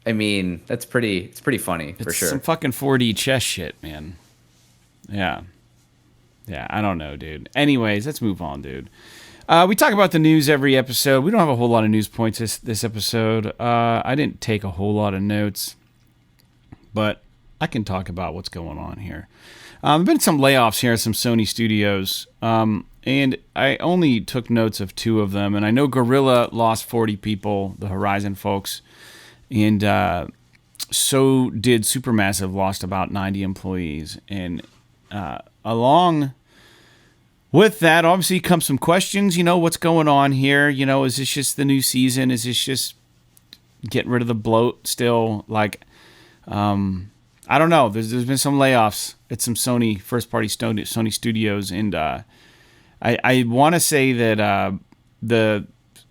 I mean, it's pretty funny for sure. Some fucking 4D chess shit, man. Yeah, I don't know, dude. Anyways, let's move on, dude. We talk about the news every episode. We don't have a whole lot of news points this episode. I didn't take a whole lot of notes, but I can talk about what's going on here. There have been some layoffs here at some Sony studios, and I only took notes of 2 of them. And I know Guerrilla lost 40 people, the Horizon folks, and so did Supermassive, lost about 90 employees. And along with that, obviously, comes some questions. You know, what's going on here? You know, is this just the new season? Is this just getting rid of the bloat still? Like, I don't know. There's been some layoffs at some Sony first-party Sony studios, and I want to say that the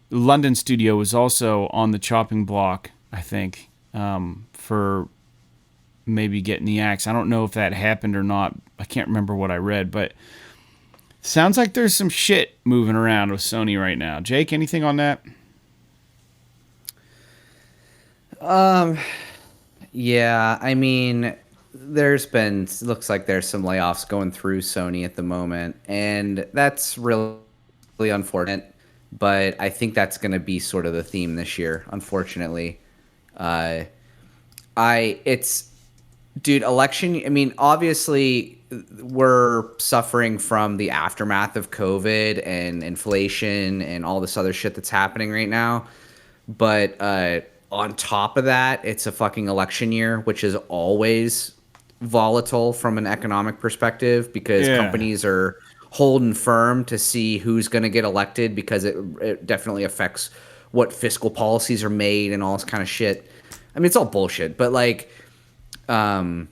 London studio was also on the chopping block, I think, for maybe getting the axe. I don't know if that happened or not. I can't remember what I read, but sounds like there's some shit moving around with Sony right now. Jake, anything on that? Yeah, I mean, looks like there's some layoffs going through Sony at the moment, and that's really unfortunate, but I think that's going to be sort of the theme this year, unfortunately. Election, I mean, obviously we're suffering from the aftermath of COVID and inflation and all this other shit that's happening right now, but on top of that, it's a fucking election year, which is always volatile from an economic perspective because companies are holding firm to see who's going to get elected because it definitely affects what fiscal policies are made and all this kind of shit. I mean, it's all bullshit, but like, you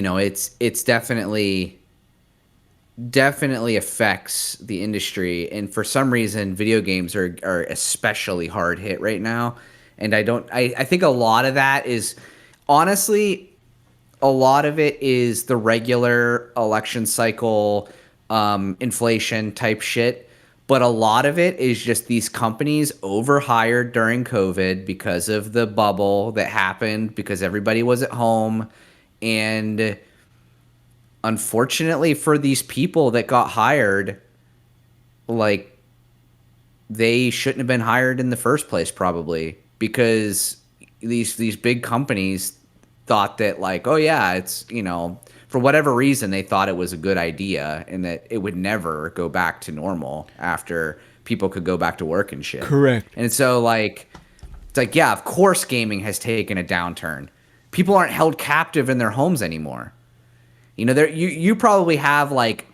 know, it's definitely definitely affects the industry, and for some reason video games are especially hard hit right now. And I think a lot of that is, honestly, a lot of it is the regular election cycle, inflation type shit. But a lot of it is just these companies overhired during COVID because of the bubble that happened, because everybody was at home. And unfortunately for these people that got hired, like, they shouldn't have been hired in the first place, probably, because these big companies thought that, like, oh yeah, it's, for whatever reason they thought it was a good idea and that it would never go back to normal after people could go back to work and shit. Correct. And so, like, it's like, yeah, of course gaming has taken a downturn. People aren't held captive in their homes anymore. You probably have, like,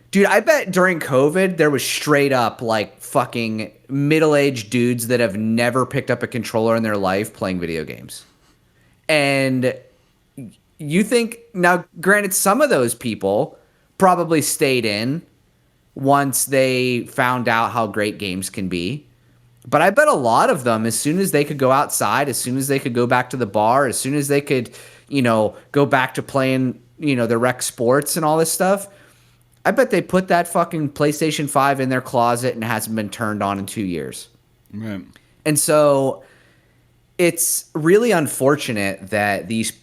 dude, I bet during COVID there was straight up, like, fucking middle-aged dudes that have never picked up a controller in their life playing video games. And you think, now granted, some of those people probably stayed in once they found out how great games can be. But I bet a lot of them, as soon as they could go outside, as soon as they could go back to the bar, as soon as they could, go back to playing, the rec sports and all this stuff, I bet they put that fucking PlayStation 5 in their closet and hasn't been turned on in 2 years. Right. And so it's really unfortunate that these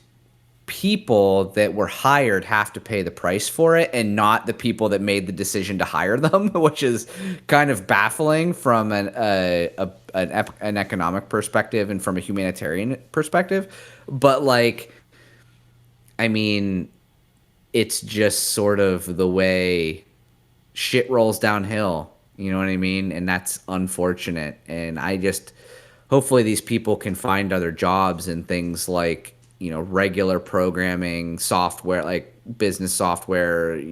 people that were hired have to pay the price for it, and not the people that made the decision to hire them, which is kind of baffling from an economic perspective and from a humanitarian perspective. But, like, I mean, it's just sort of the way shit rolls downhill. You know what I mean? And that's unfortunate. And hopefully these people can find other jobs in things like, regular programming, software, like business software.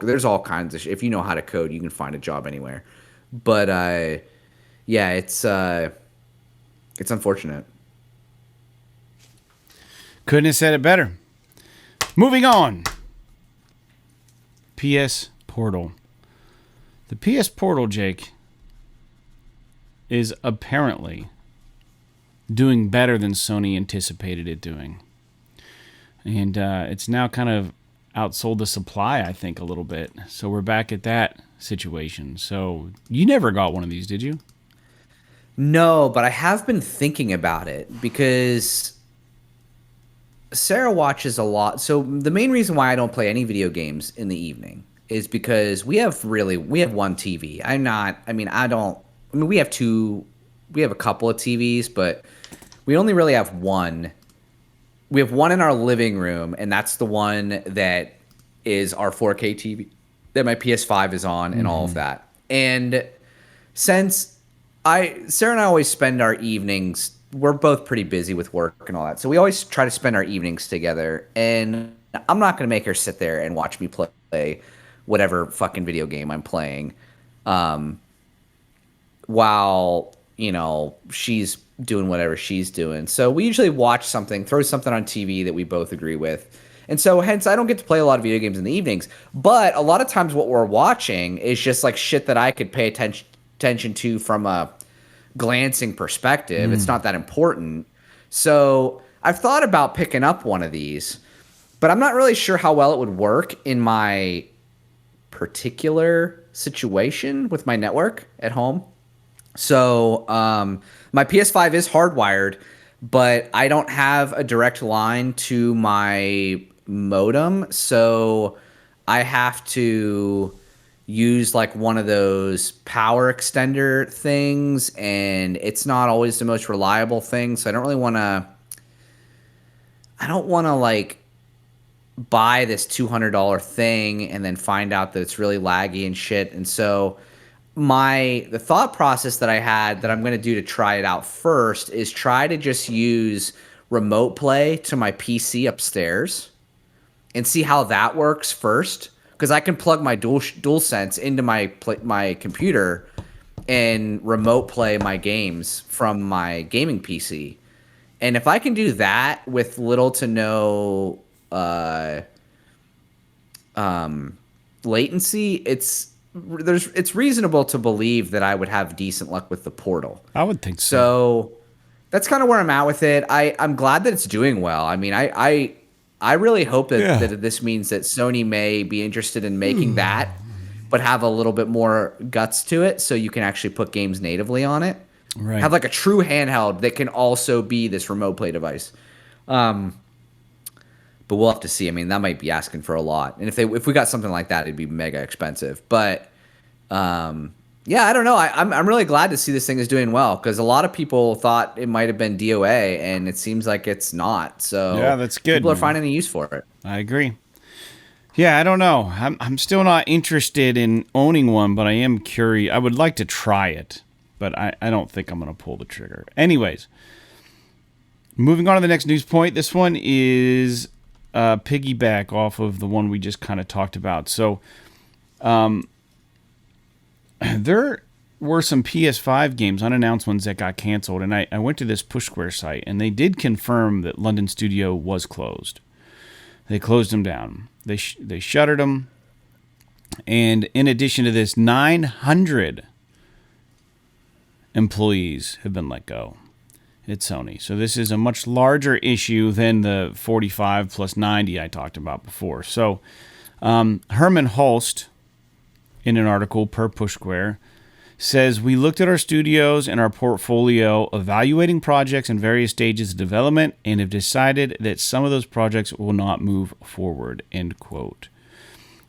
There's all kinds of shit. If you know how to code, you can find a job anywhere. But yeah, it's unfortunate. Couldn't have said it better. Moving on. PS Portal. The PS Portal, Jake, is apparently doing better than Sony anticipated it doing. And it's now kind of outsold the supply, I think, a little bit. So we're back at that situation. So you never got one of these, did you? No, but I have been thinking about it because Sarah watches a lot. So the main reason why I don't play any video games in the evening is because we have one TV. We have a couple of TVs, but we only really have one. We have one in our living room, and that's the one that is our 4K TV that my PS5 is on and all of that. And since Sarah and I always spend our evenings, we're both pretty busy with work and all that. So we always try to spend our evenings together. And I'm not going to make her sit there and watch me play whatever fucking video game I'm playing while, she's doing whatever she's doing. So we usually watch something, throw something on TV that we both agree with. And so hence I don't get to play a lot of video games in the evenings. But a lot of times what we're watching is just like shit that I could pay attention to from a glancing perspective. It's not that important. So I've thought about picking up one of these, but I'm not really sure how well it would work in my particular situation with my network at home. So my PS5 is hardwired, but I don't have a direct line to my modem, so I have to use like one of those power extender things, and it's not always the most reliable thing. So I don't want to like buy this $200 thing and then find out that it's really laggy and shit. And so the thought process that I had that I'm going to do to try it out first is try to just use remote play to my PC upstairs and see how that works first. Because I can plug my DualSense into my computer and remote play my games from my gaming PC. And if I can do that with little to no latency, it's reasonable to believe that I would have decent luck with the Portal. I would think so. So that's kind of where I'm at with it. I'm glad that it's doing well. I mean, I really hope that this means that Sony may be interested in making that, but have a little bit more guts to it, so you can actually put games natively on it. Right. Have like a true handheld that can also be this remote play device. But we'll have to see. I mean, that might be asking for a lot. And if we got something like that, it'd be mega expensive. But yeah, I don't know. I'm really glad to see this thing is doing well, because a lot of people thought it might have been DOA, and it seems like it's not. So yeah, that's good. People are finding a use for it. I agree. Yeah, I don't know. I'm still not interested in owning one, but I am curious. I would like to try it, but I don't think I'm going to pull the trigger. Anyways, moving on to the next news point. This one is piggyback off of the one we just kind of talked about. So there were some PS5 games, unannounced ones, that got canceled. And I went to this Push Square site, and they did confirm that London Studio was closed. They closed them down. They shuttered them. And in addition to this, 900 employees have been let go at Sony. So this is a much larger issue than the 45 plus 90 I talked about before. So Herman Hulst, in an article per Push Square, says, we looked at our studios and our portfolio, evaluating projects in various stages of development, and have decided that some of those projects will not move forward, end quote.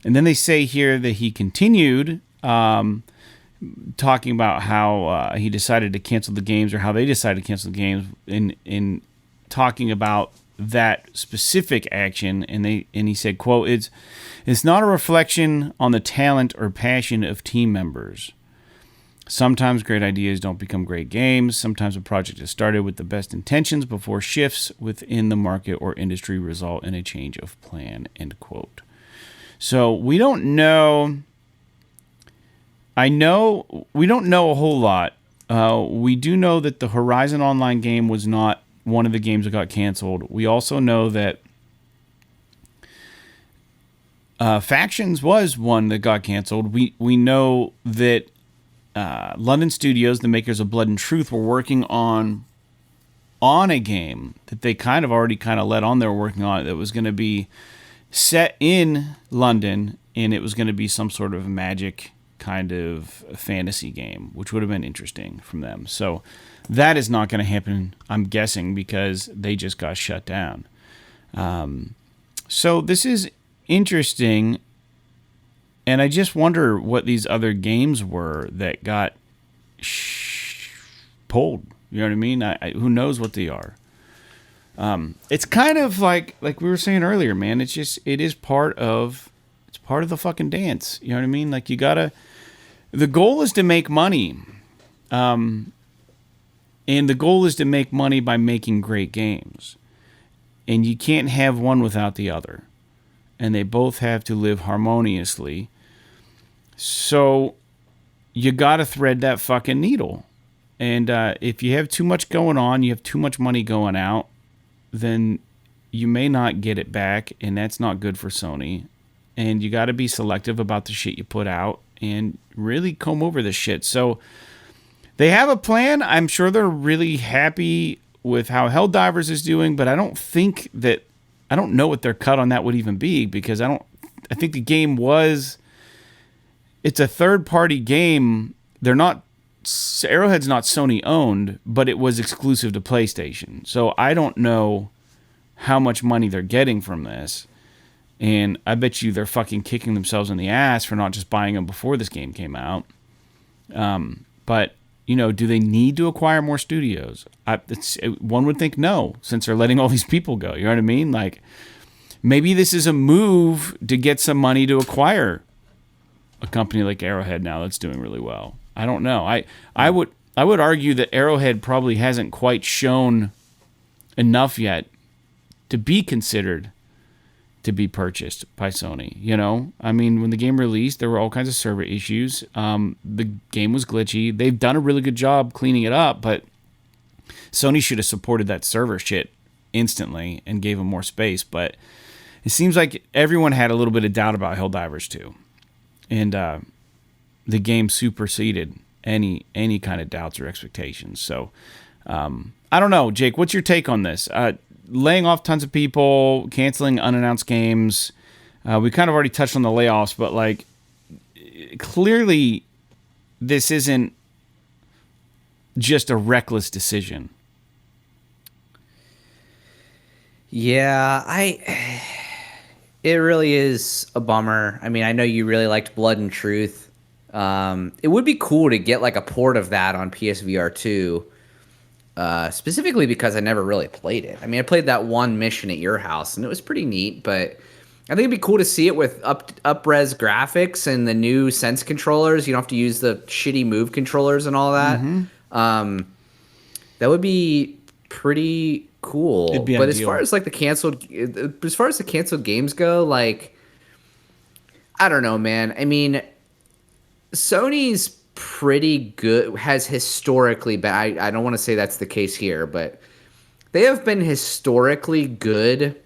And then they say here that he continued talking about how he decided to cancel the games, or how they decided to cancel the games, in talking about that specific action. And he said, quote, it's not a reflection on the talent or passion of team members. Sometimes great ideas don't become great games. Sometimes a project is started with the best intentions before shifts within the market or industry result in a change of plan, end quote. So we don't know. We don't know a whole lot. We do know that the Horizon Online game was not one of the games that got canceled. We also know that Factions was one that got canceled. We know that London Studios, the makers of Blood and Truth, were working on a game that they kind of already let on they were working on, that was going to be set in London, and it was going to be some sort of magic kind of fantasy game, which would have been interesting from them. So that is not going to happen, I'm guessing, because they just got shut down. So this is interesting. And I just wonder what these other games were that got pulled. You know what I mean? Who knows what they are? It's kind of like we were saying earlier, man. It is part of the fucking dance. You know what I mean? Like, the goal is to make money. And the goal is to make money by making great games. And you can't have one without the other. And they both have to live harmoniously. So you got to thread that fucking needle. And if you have too much going on, you have too much money going out, then you may not get it back, and that's not good for Sony. And you got to be selective about the shit you put out and really comb over this shit. So they have a plan. I'm sure they're really happy with how Helldivers is doing, but I don't know what their cut on that would even be, because I think the game it's a third-party game. Arrowhead's not Sony owned, but it was exclusive to PlayStation. So I don't know how much money they're getting from this. And I bet you they're fucking kicking themselves in the ass for not just buying them before this game came out. But, do they need to acquire more studios? One would think no, since they're letting all these people go. You know what I mean? Like, maybe this is a move to get some money to acquire a company like Arrowhead now that's doing really well. I don't know. I would argue that Arrowhead probably hasn't quite shown enough yet to be considered to be purchased by Sony. I mean, when the game released, there were all kinds of server issues. The game was glitchy. They've done a really good job cleaning it up, but Sony should have supported that server shit instantly and gave them more space. But it seems like everyone had a little bit of doubt about Helldivers 2. and the game superseded any kind of doubts or expectations. So I don't know, Jake, what's your take on this? Laying off tons of people, canceling unannounced games. We kind of already touched on the layoffs, but like clearly this isn't just a reckless decision. Yeah, it really is a bummer. I mean, I know you really liked Blood and Truth. It would be cool to get like a port of that on PSVR 2, specifically because I never really played it. I mean, I played that one mission at your house, and it was pretty neat, but I think it'd be cool to see it with up-res graphics and the new Sense controllers. You don't have to use the shitty Move controllers and all that. Mm-hmm. That would be pretty cool. But ideal. As far as the canceled games go, like, I don't know, man. I mean, Sony's pretty good, has historically been, I don't want to say that's the case here, but they have been historically good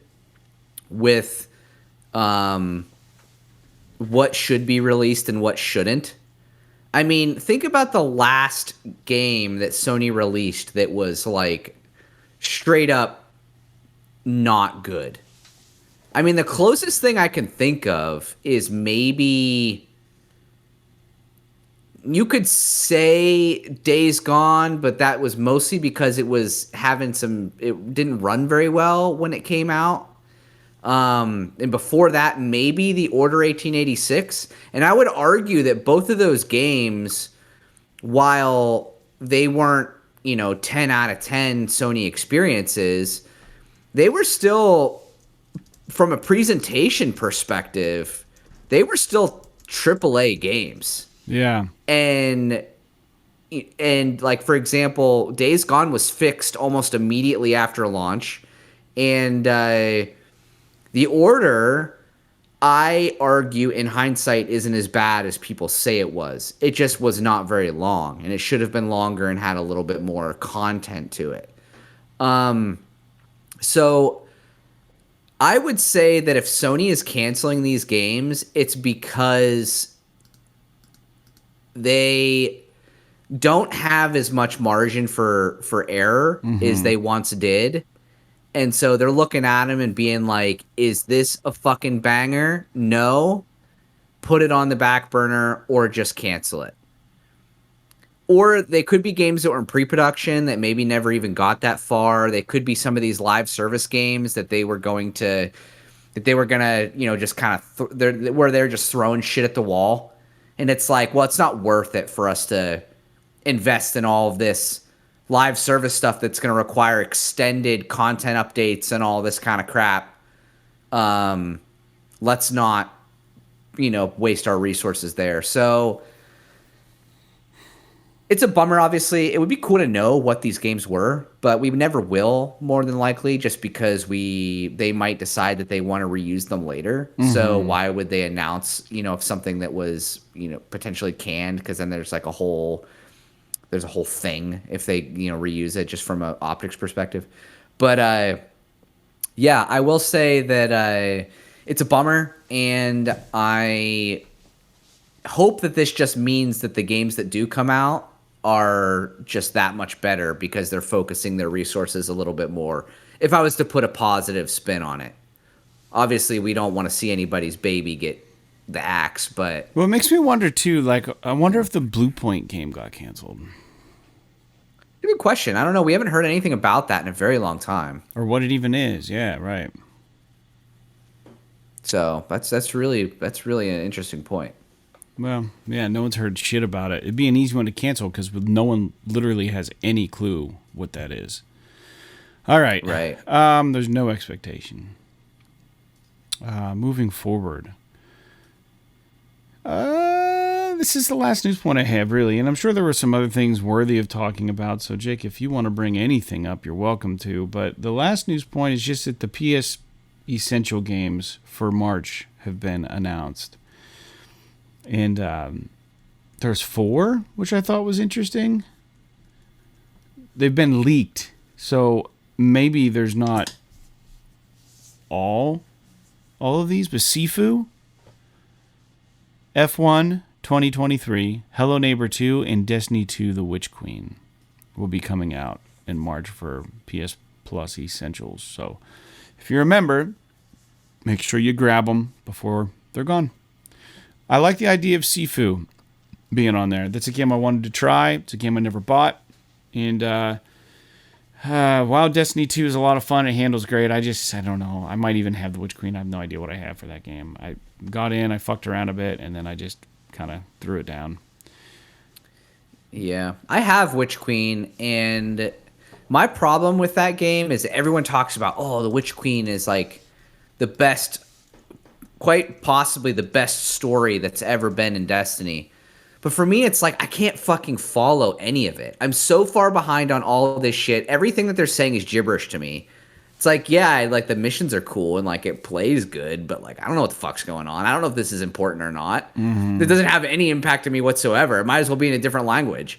with what should be released and what shouldn't. I mean, think about the last game that Sony released that was like straight up not good. I mean, the closest thing I can think of is maybe you could say Days Gone, but that was mostly because it was it didn't run very well when it came out. And before that, maybe The Order 1886. And I would argue that both of those games, while they weren't, 10 out of 10 Sony experiences, they were still, from a presentation perspective, they were still AAA games. Yeah. And like, for example, Days Gone was fixed almost immediately after launch. And The Order, I argue, in hindsight, isn't as bad as people say it was. It just was not very long, and it should have been longer and had a little bit more content to it. So I would say that if Sony is canceling these games, it's because they don't have as much margin for error as they once did. And so they're looking at him and being like, is this a fucking banger? No. Put it on the back burner or just cancel it. Or they could be games that were in pre-production that maybe never even got that far. They could be some of these live service games that they were going to, just kind of, where they're just throwing shit at the wall. And it's like, well, it's not worth it for us to invest in all of this live service stuff that's going to require extended content updates and all this kind of crap. Let's not, waste our resources there. So it's a bummer, obviously. It would be cool to know what these games were, but we never will, more than likely, just because they might decide that they want to reuse them later. Mm-hmm. So why would they announce, if something that was, potentially canned? Because then there's like a whole thing if they, reuse it just from an optics perspective. But yeah, I will say that it's a bummer, and I hope that this just means that the games that do come out are just that much better because they're focusing their resources a little bit more. If I was to put a positive spin on it, obviously we don't want to see anybody's baby get the axe, but well, it makes me wonder too. Like, I wonder if the Blue Point game got canceled. Good question. I don't know. We haven't heard anything about that in a very long time, or what it even is. Yeah, right. So that's really an interesting point. Well, yeah, no one's heard shit about it. It'd be an easy one to cancel because no one literally has any clue what that is. All right. Right. There's no expectation. Moving forward. This is the last news point I have, really, and I'm sure there were some other things worthy of talking about. So, Jake, if you want to bring anything up, you're welcome to. But the last news point is just that the PS Essential games for March have been announced. And there's 4, which I thought was interesting. They've been leaked, so maybe there's not all of these, but Sifu F1 2023, Hello Neighbor 2, and Destiny 2 The Witch Queen will be coming out in March for PS Plus Essentials. So if you remember, make sure you grab them before they're gone. I like the idea of Sifu being on there. That's a game I wanted to try. It's a game I never bought. And while Destiny 2 is a lot of fun, it handles great. I don't know. I might even have the Witch Queen. I have no idea what I have for that game. I got in, I fucked around a bit, and then I just kind of threw it down. Yeah, I have Witch Queen, and my problem with that game is everyone talks about, oh, the Witch Queen is like the best, quite possibly the best story that's ever been in Destiny. But for me, it's like I can't fucking follow any of it. I'm so far behind on all of this shit. Everything that they're saying is gibberish to me. It's like, yeah, like the missions are cool and like it plays good, but like I don't know what the fuck's going on. I don't know if this is important or not. It doesn't have any impact on me whatsoever. It might as well be in a different language.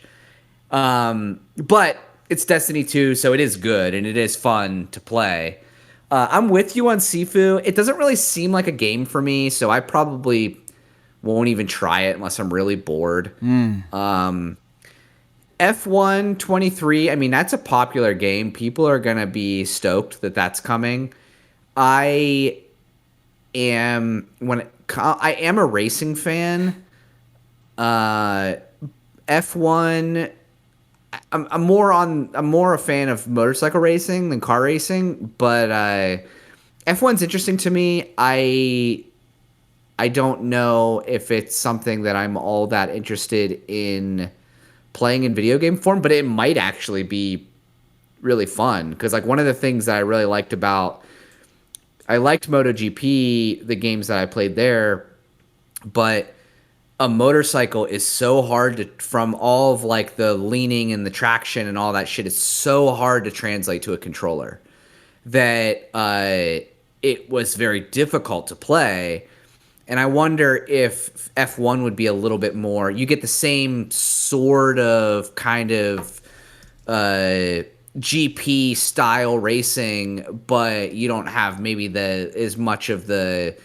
But it's Destiny 2, so it is good and it is fun to play. I'm with you on Sifu. It doesn't really seem like a game for me, so I probably won't even try it unless I'm really bored. F1 23, I mean, that's a popular game. People are going to be stoked that that's coming. I am a racing fan. F1, I'm more a fan of motorcycle racing than car racing, but F1's interesting to me. I don't know if it's something that I'm all that interested in playing in video game form, but it might actually be really fun. Because like one of the things that I really liked I liked MotoGP, the games that I played there, but a motorcycle is so hard from all of like the leaning and the traction and all that shit, it's so hard to translate to a controller that it was very difficult to play. And I wonder if F1 would be a little bit more. You get the same sort of kind of GP style racing, but you don't have maybe as much of the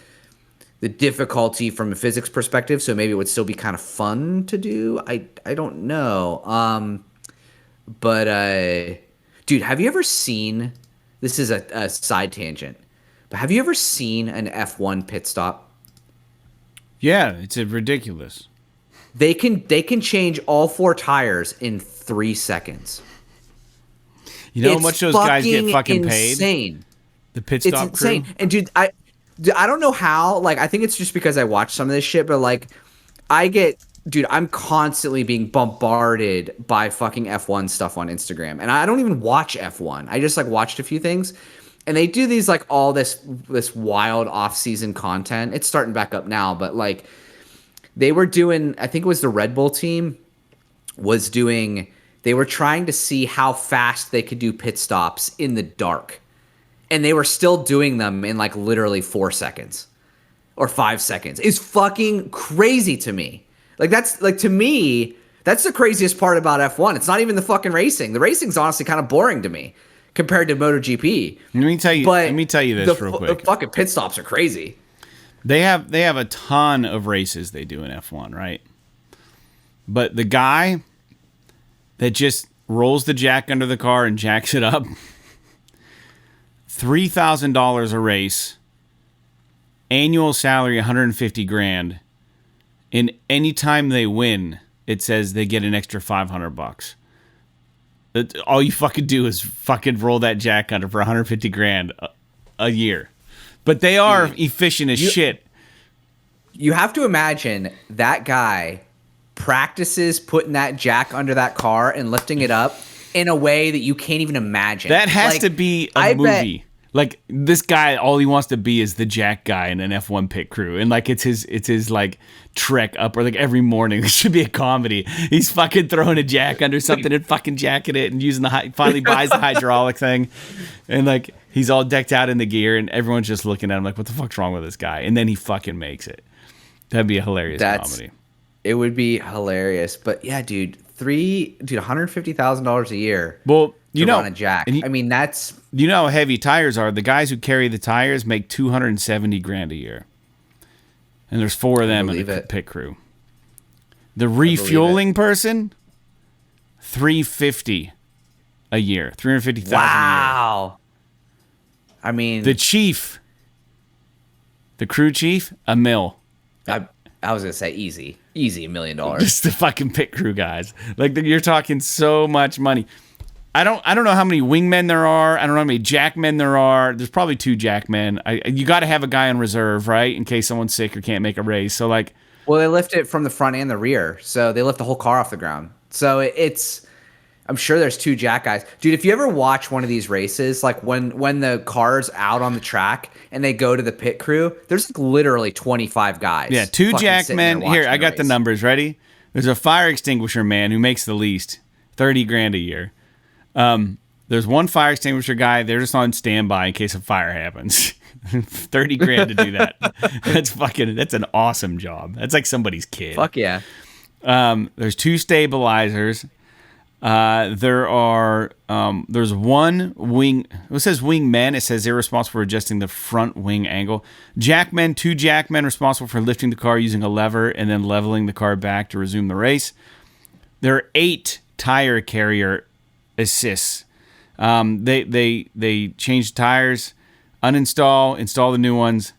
difficulty from a physics perspective. So maybe it would still be kind of fun to do. I don't know. But dude, have you ever seen? This is a side tangent, but have you ever seen an F1 pit stop? Yeah, it's ridiculous. They can change all 4 tires in 3 seconds. You know how much those guys get fucking paid? Insane. The pit stop It's insane. crew? And dude, I don't know how. Like, I think it's just because I watch some of this shit, but like, I'm constantly being bombarded by fucking F1 stuff on Instagram, and I don't even watch F1. I just like watched a few things. And they do these like all this wild off-season content. It's starting back up now, but like they were doing, I think it was the Red Bull team they were trying to see how fast they could do pit stops in the dark. And they were still doing them in like literally 4 seconds or 5 seconds. It's fucking crazy to me. Like that's like, to me, that's the craziest part about F1. It's not even the fucking racing. The racing's honestly kind of boring to me compared to MotoGP. Let me tell you this real quick. The fucking pit stops are crazy. They have a ton of races they do in F1, right? But the guy that just rolls the jack under the car and jacks it up, $3,000 a race, annual salary $150,000, and anytime they win, it says they get an extra $500. All you fucking do is fucking roll that jack under for $150,000 a year. But they are efficient as shit. You have to imagine that guy practices putting that jack under that car and lifting it up in a way that you can't even imagine. That has to be a movie. Like, this guy, all he wants to be is the jack guy in an F1 pit crew. And, like, it's his like, trek up, or, like, every morning. This should be a comedy. He's fucking throwing a jack under something and fucking jacking it and using finally buys the hydraulic thing. And, like, he's all decked out in the gear, and everyone's just looking at him like, what the fuck's wrong with this guy? And then he fucking makes it. That'd be a hilarious comedy. It would be hilarious. But, yeah, dude, $150,000 a year. Well, you know, on a jack. I mean, that's... You know how heavy tires are. The guys who carry the tires make $270,000 a year. and there's 4 of them in the pit crew. The refueling person, $350 a year, $350,000 a year. Wow. I mean, the chief, the crew chief, $1 million. I was gonna say easy $1 million. Just the fucking pit crew guys. Like you're talking so much money. I don't know how many wingmen there are. I don't know how many jackmen there are. There's probably 2 jackmen. You got to have a guy on reserve, right, in case someone's sick or can't make a race. So like, well, they lift it from the front and the rear, so they lift the whole car off the ground. So it's, I'm sure there's 2 jack guys, dude. If you ever watch one of these races, like when the car's out on the track and they go to the pit crew, there's like literally 25 guys. Yeah, 2 jackmen. Here, I got the numbers ready. There's a fire extinguisher man who makes the least, $30,000 a year. There's 1 fire extinguisher guy. They're just on standby in case a fire happens. $30,000 to do that. That's an awesome job. That's like somebody's kid. Fuck yeah. There's 2 stabilizers. There's 1 wing. It says wingmen. It says they're responsible for adjusting the front wing angle. Jackmen, 2 jackmen responsible for lifting the car using a lever and then leveling the car back to resume the race. There are 8 tire carrier assists. They change tires, uninstall, install the new ones.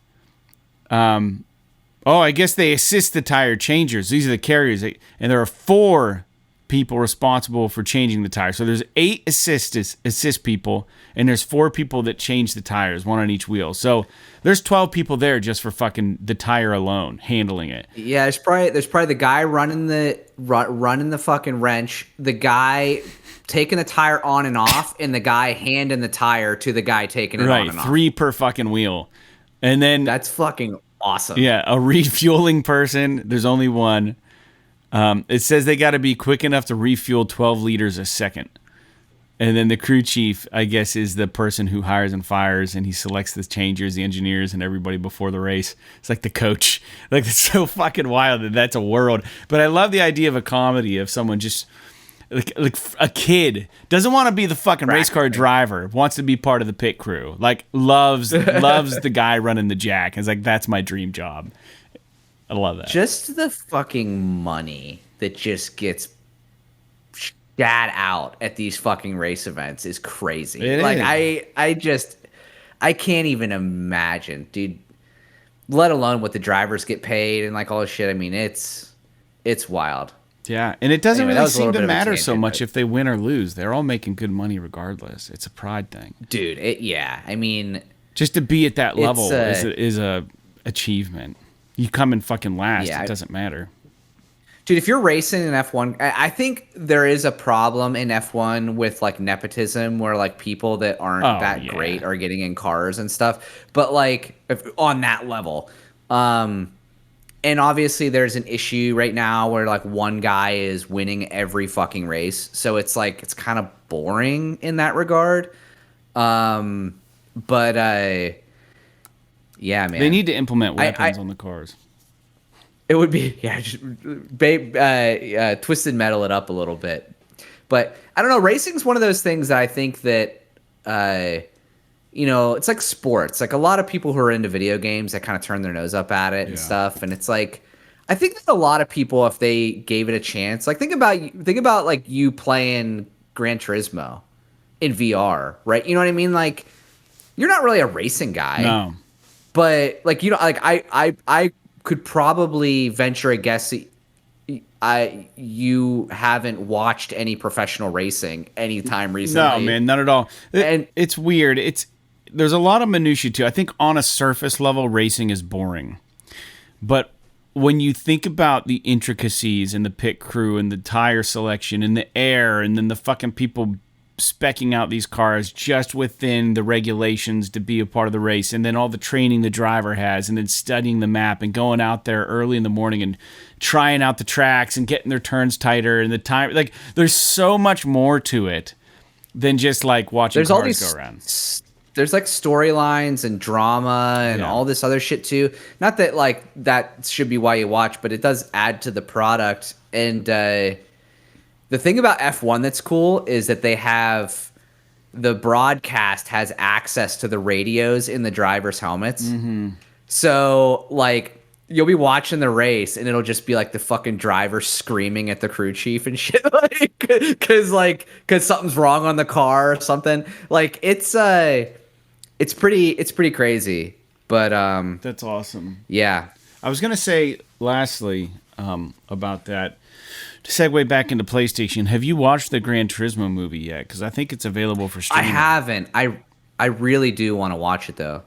I guess they assist the tire changers. These are the carriers, and there are 4 people responsible for changing the tires. So there's 8 assist people, and there's 4 people that change the tires, 1 on each wheel. So there's 12 people there just for fucking the tire alone, handling it. Yeah, there's probably the guy running the fucking wrench, the guy taking the tire on and off, and the guy handing the tire to the guy taking it on and off. 3 per fucking wheel. And then that's fucking awesome. Yeah, a refueling person, there's only 1. It says they got to be quick enough to refuel 12 liters a second. And then the crew chief, I guess, is the person who hires and fires, and he selects the changers, the engineers, and everybody before the race. It's like the coach. Like, it's so fucking wild that that's a world. But I love the idea of a comedy of someone just like a kid doesn't want to be the fucking race car driver, wants to be part of the pit crew. Like loves the guy running the jack. It's like, that's my dream job. I love that. Just the fucking money that just gets shat out at these fucking race events is crazy. I can't even imagine, dude. Let alone what the drivers get paid and like all this shit. I mean, it's wild. Yeah, and it doesn't really seem to matter so much if they win or lose. They're all making good money regardless. It's a pride thing, dude. I mean, just to be at that level is a achievement. You come in fucking last, it doesn't matter. Dude, if you're racing in F1, I think there is a problem in F1 with like nepotism where like people that aren't great are getting in cars and stuff. But like on that level, and obviously there's an issue right now where like one guy is winning every fucking race. So it's like, it's kind of boring in that regard. Yeah, man. They need to implement weapons on the cars. It would be, just twisted metal it up a little bit. But I don't know, racing's one of those things that I think that, it's like sports. Like a lot of people who are into video games that kind of turn their nose up at it and stuff. And it's like, I think that a lot of people, if they gave it a chance, like think about like you playing Gran Turismo in VR, right? You know what I mean? Like you're not really a racing guy. No. But like, I could probably venture a guess you haven't watched any professional racing anytime recently. No, man, not at all. It's weird. There's a lot of minutia too. I think on a surface level, racing is boring. But when you think about the intricacies and the pit crew and the tire selection and the air and then the fucking people specking out these cars just within the regulations to be a part of the race, and then all the training the driver has, and then studying the map and going out there early in the morning and trying out the tracks and getting their turns tighter and the time, like there's so much more to it than just like watching cars go around. There's like storylines and drama and all this other shit too. Not that like that should be why you watch, but it does add to the product. And the thing about F1 that's cool is that the broadcast has access to the radios in the drivers' helmets. Mm-hmm. So like you'll be watching the race and it'll just be like the fucking driver screaming at the crew chief and shit, like, cause something's wrong on the car or something. Like it's pretty crazy. But That's awesome. yeah. I was gonna say lastly about that. To segue back into PlayStation, have you watched the Gran Turismo movie yet? Because I think it's available for I streaming. haven't. I really do want to watch it though.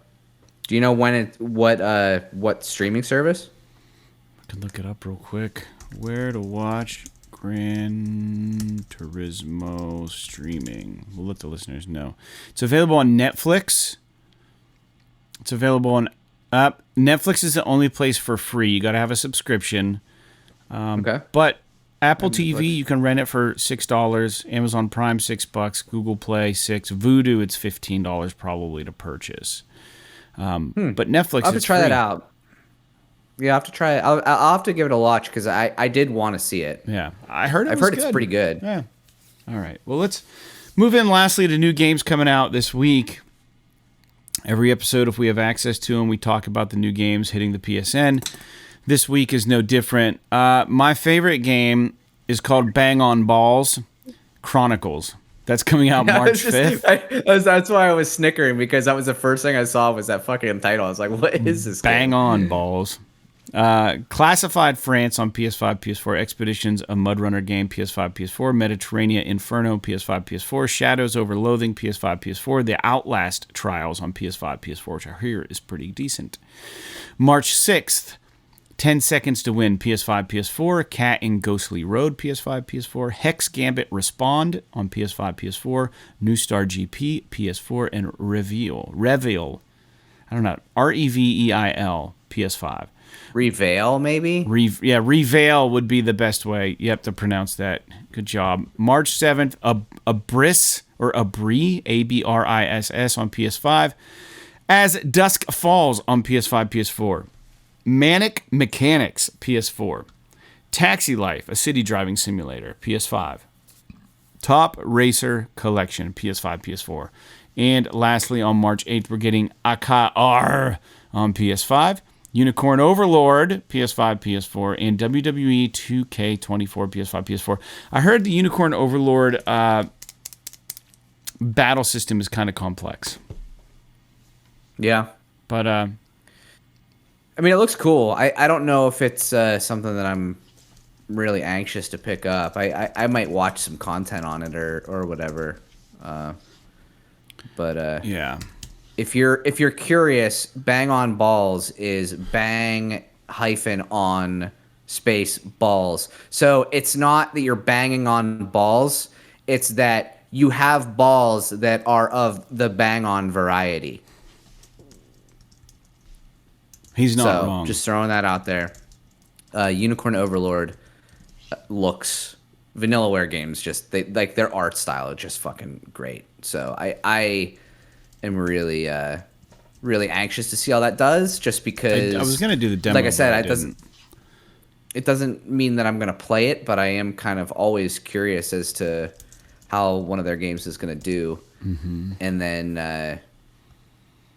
Do you know what streaming service? I can look it up real quick. Where to watch Gran Turismo streaming? We'll let the listeners know. It's available on Netflix. It's available on Netflix is the only place for free. You got to have a subscription. Okay. But Apple TV, you can rent it for $6. Amazon Prime, $6. Google Play, $6. Vudu, it's $15 probably to purchase. But Netflix, I'll have to try that out. Yeah, I have to try it. I'll have to give it a watch because I did want to see it. Yeah, I've heard it's pretty good. Yeah. All right. Well, let's move in lastly to new games coming out this week. Every episode, if we have access to them, we talk about the new games hitting the PSN. This week is no different. My favorite game is called Bang on Balls Chronicles. That's coming out March 5th. That's why I was snickering, because that was the first thing I saw was that fucking title. I was like, what is this Bang game? on Balls. Classified France on PS5, PS4. Expeditions, a Mud Runner game, PS5, PS4. Mediterranean Inferno, PS5, PS4. Shadows over Loathing, PS5, PS4. The Outlast Trials on PS5, PS4, which I hear is pretty decent. March 6th. 10 Seconds to Win, PS5, PS4. Cat in Ghostly Road, PS5, PS4. Hex Gambit Respond on PS5, PS4. New Star GP, PS4. And Reveal. I don't know. Reveil, PS5. Reveal, maybe? Reveal would be the best way. You have to pronounce that. Good job. March 7th, Abriss, or Abri, Abriss on PS5. As Dusk Falls on PS5, PS4. Manic Mechanics, PS4. Taxi Life, a city driving simulator, PS5. Top Racer Collection, PS5, PS4. And lastly, on March 8th, we're getting AKR on PS5. Unicorn Overlord, PS5, PS4. And WWE 2K24, PS5, PS4. I heard the Unicorn Overlord battle system is kind of complex. Yeah. But I mean, it looks cool. I don't know if it's something that I'm really anxious to pick up. I might watch some content on it or whatever. But yeah. If you're curious, Bang on Balls is bang -on space balls. So it's not that you're banging on balls. It's that you have balls that are of the bang on variety. He's not wrong. Just throwing that out there. Unicorn Overlord looks Vanillaware games. Just their art style is just fucking great. So I am really really anxious to see how that does. Just because I was gonna do the demo. Like I said, it doesn't mean that I'm gonna play it, but I am kind of always curious as to how one of their games is gonna do. Mm-hmm. And then.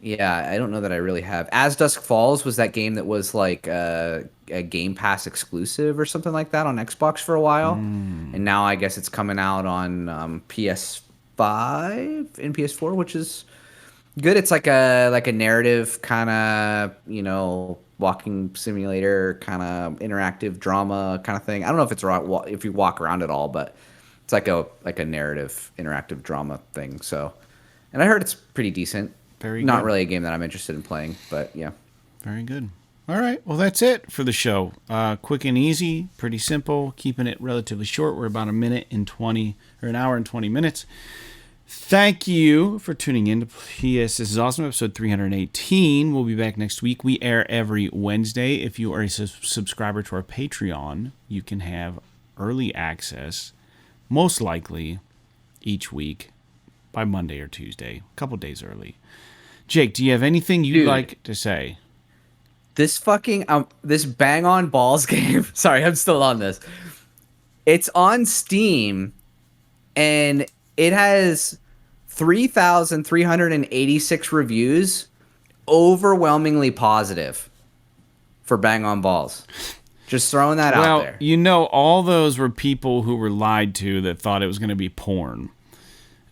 Yeah, I don't know that I really have. As Dusk Falls was that game that was like a Game Pass exclusive or something like that on Xbox for a while, and now I guess it's coming out on PS5 and PS4, which is good. It's like a narrative kind of walking simulator kind of interactive drama kind of thing. I don't know if it's if you walk around at all, but it's like a narrative interactive drama thing. So, and I heard it's pretty decent. Not really a game that I'm interested in playing, but yeah. Very good. All right. Well, that's it for the show. Quick and easy, pretty simple, keeping it relatively short. We're about an hour and 20 minutes. Thank you for tuning in to PS. This is awesome, episode 318. We'll be back next week. We air every Wednesday. If you are a subscriber to our Patreon, you can have early access, most likely each week by Monday or Tuesday, a couple days early. Jake, do you have anything you'd like to say? This fucking this Bang on Balls game. Sorry, I'm still on this. It's on Steam, and it has 3,386 reviews, overwhelmingly positive for Bang on Balls. Just throwing that out there. You know, all those were people who were lied to that thought it was going to be porn.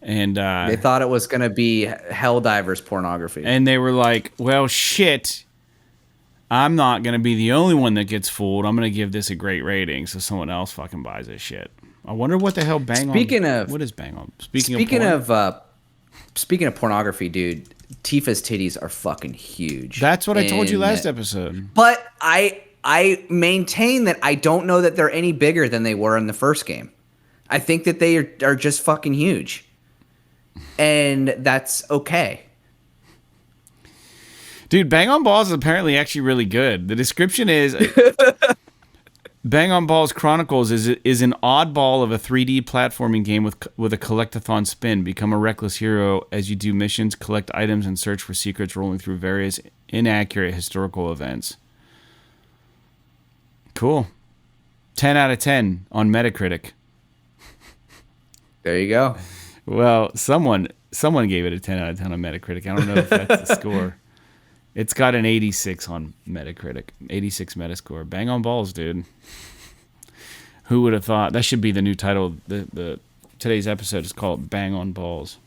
And they thought it was going to be Helldivers pornography. And they were like, well, shit, I'm not going to be the only one that gets fooled. I'm going to give this a great rating so someone else fucking buys this shit. I wonder what the hell Bang On... What is Bang On? Speaking of pornography, dude, Tifa's titties are fucking huge. That's what I told you last episode. But I maintain that I don't know that they're any bigger than they were in the first game. I think that they are just fucking huge. And that's okay. Dude, Bang On Balls is apparently actually really good. The description is... Bang On Balls Chronicles is an oddball of a 3D platforming game with a collectathon spin. Become a reckless hero as you do missions, collect items, and search for secrets rolling through various inaccurate historical events. Cool. 10 out of 10 on Metacritic. There you go. Well, someone gave it a 10 out of 10 on Metacritic. I don't know if that's the score. It's got an 86 on Metacritic. 86 Metascore. Bang On Balls, dude. Who would have thought? That should be the new title. The today's episode is called Bang On Balls.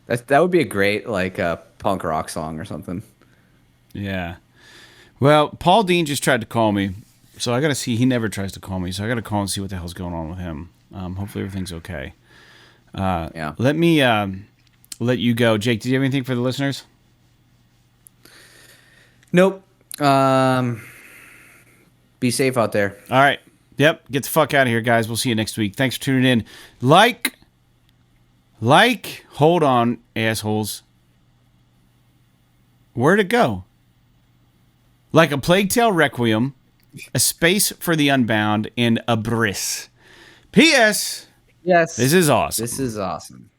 That would be a great punk rock song or something. Yeah. Well, Paul Dean just tried to call me, so I got to see. He never tries to call me, so I got to call and see what the hell's going on with him. Hopefully everything's okay. Yeah. Let me let you go. Jake, do you have anything for the listeners? Nope. Be safe out there. All right. Yep. Get the fuck out of here, guys. We'll see you next week. Thanks for tuning in. Hold on, assholes. Where'd it go? Like a Plague Tale Requiem, A Space for the Unbound, and a Briss. P.S. Yes. This is awesome. This is awesome.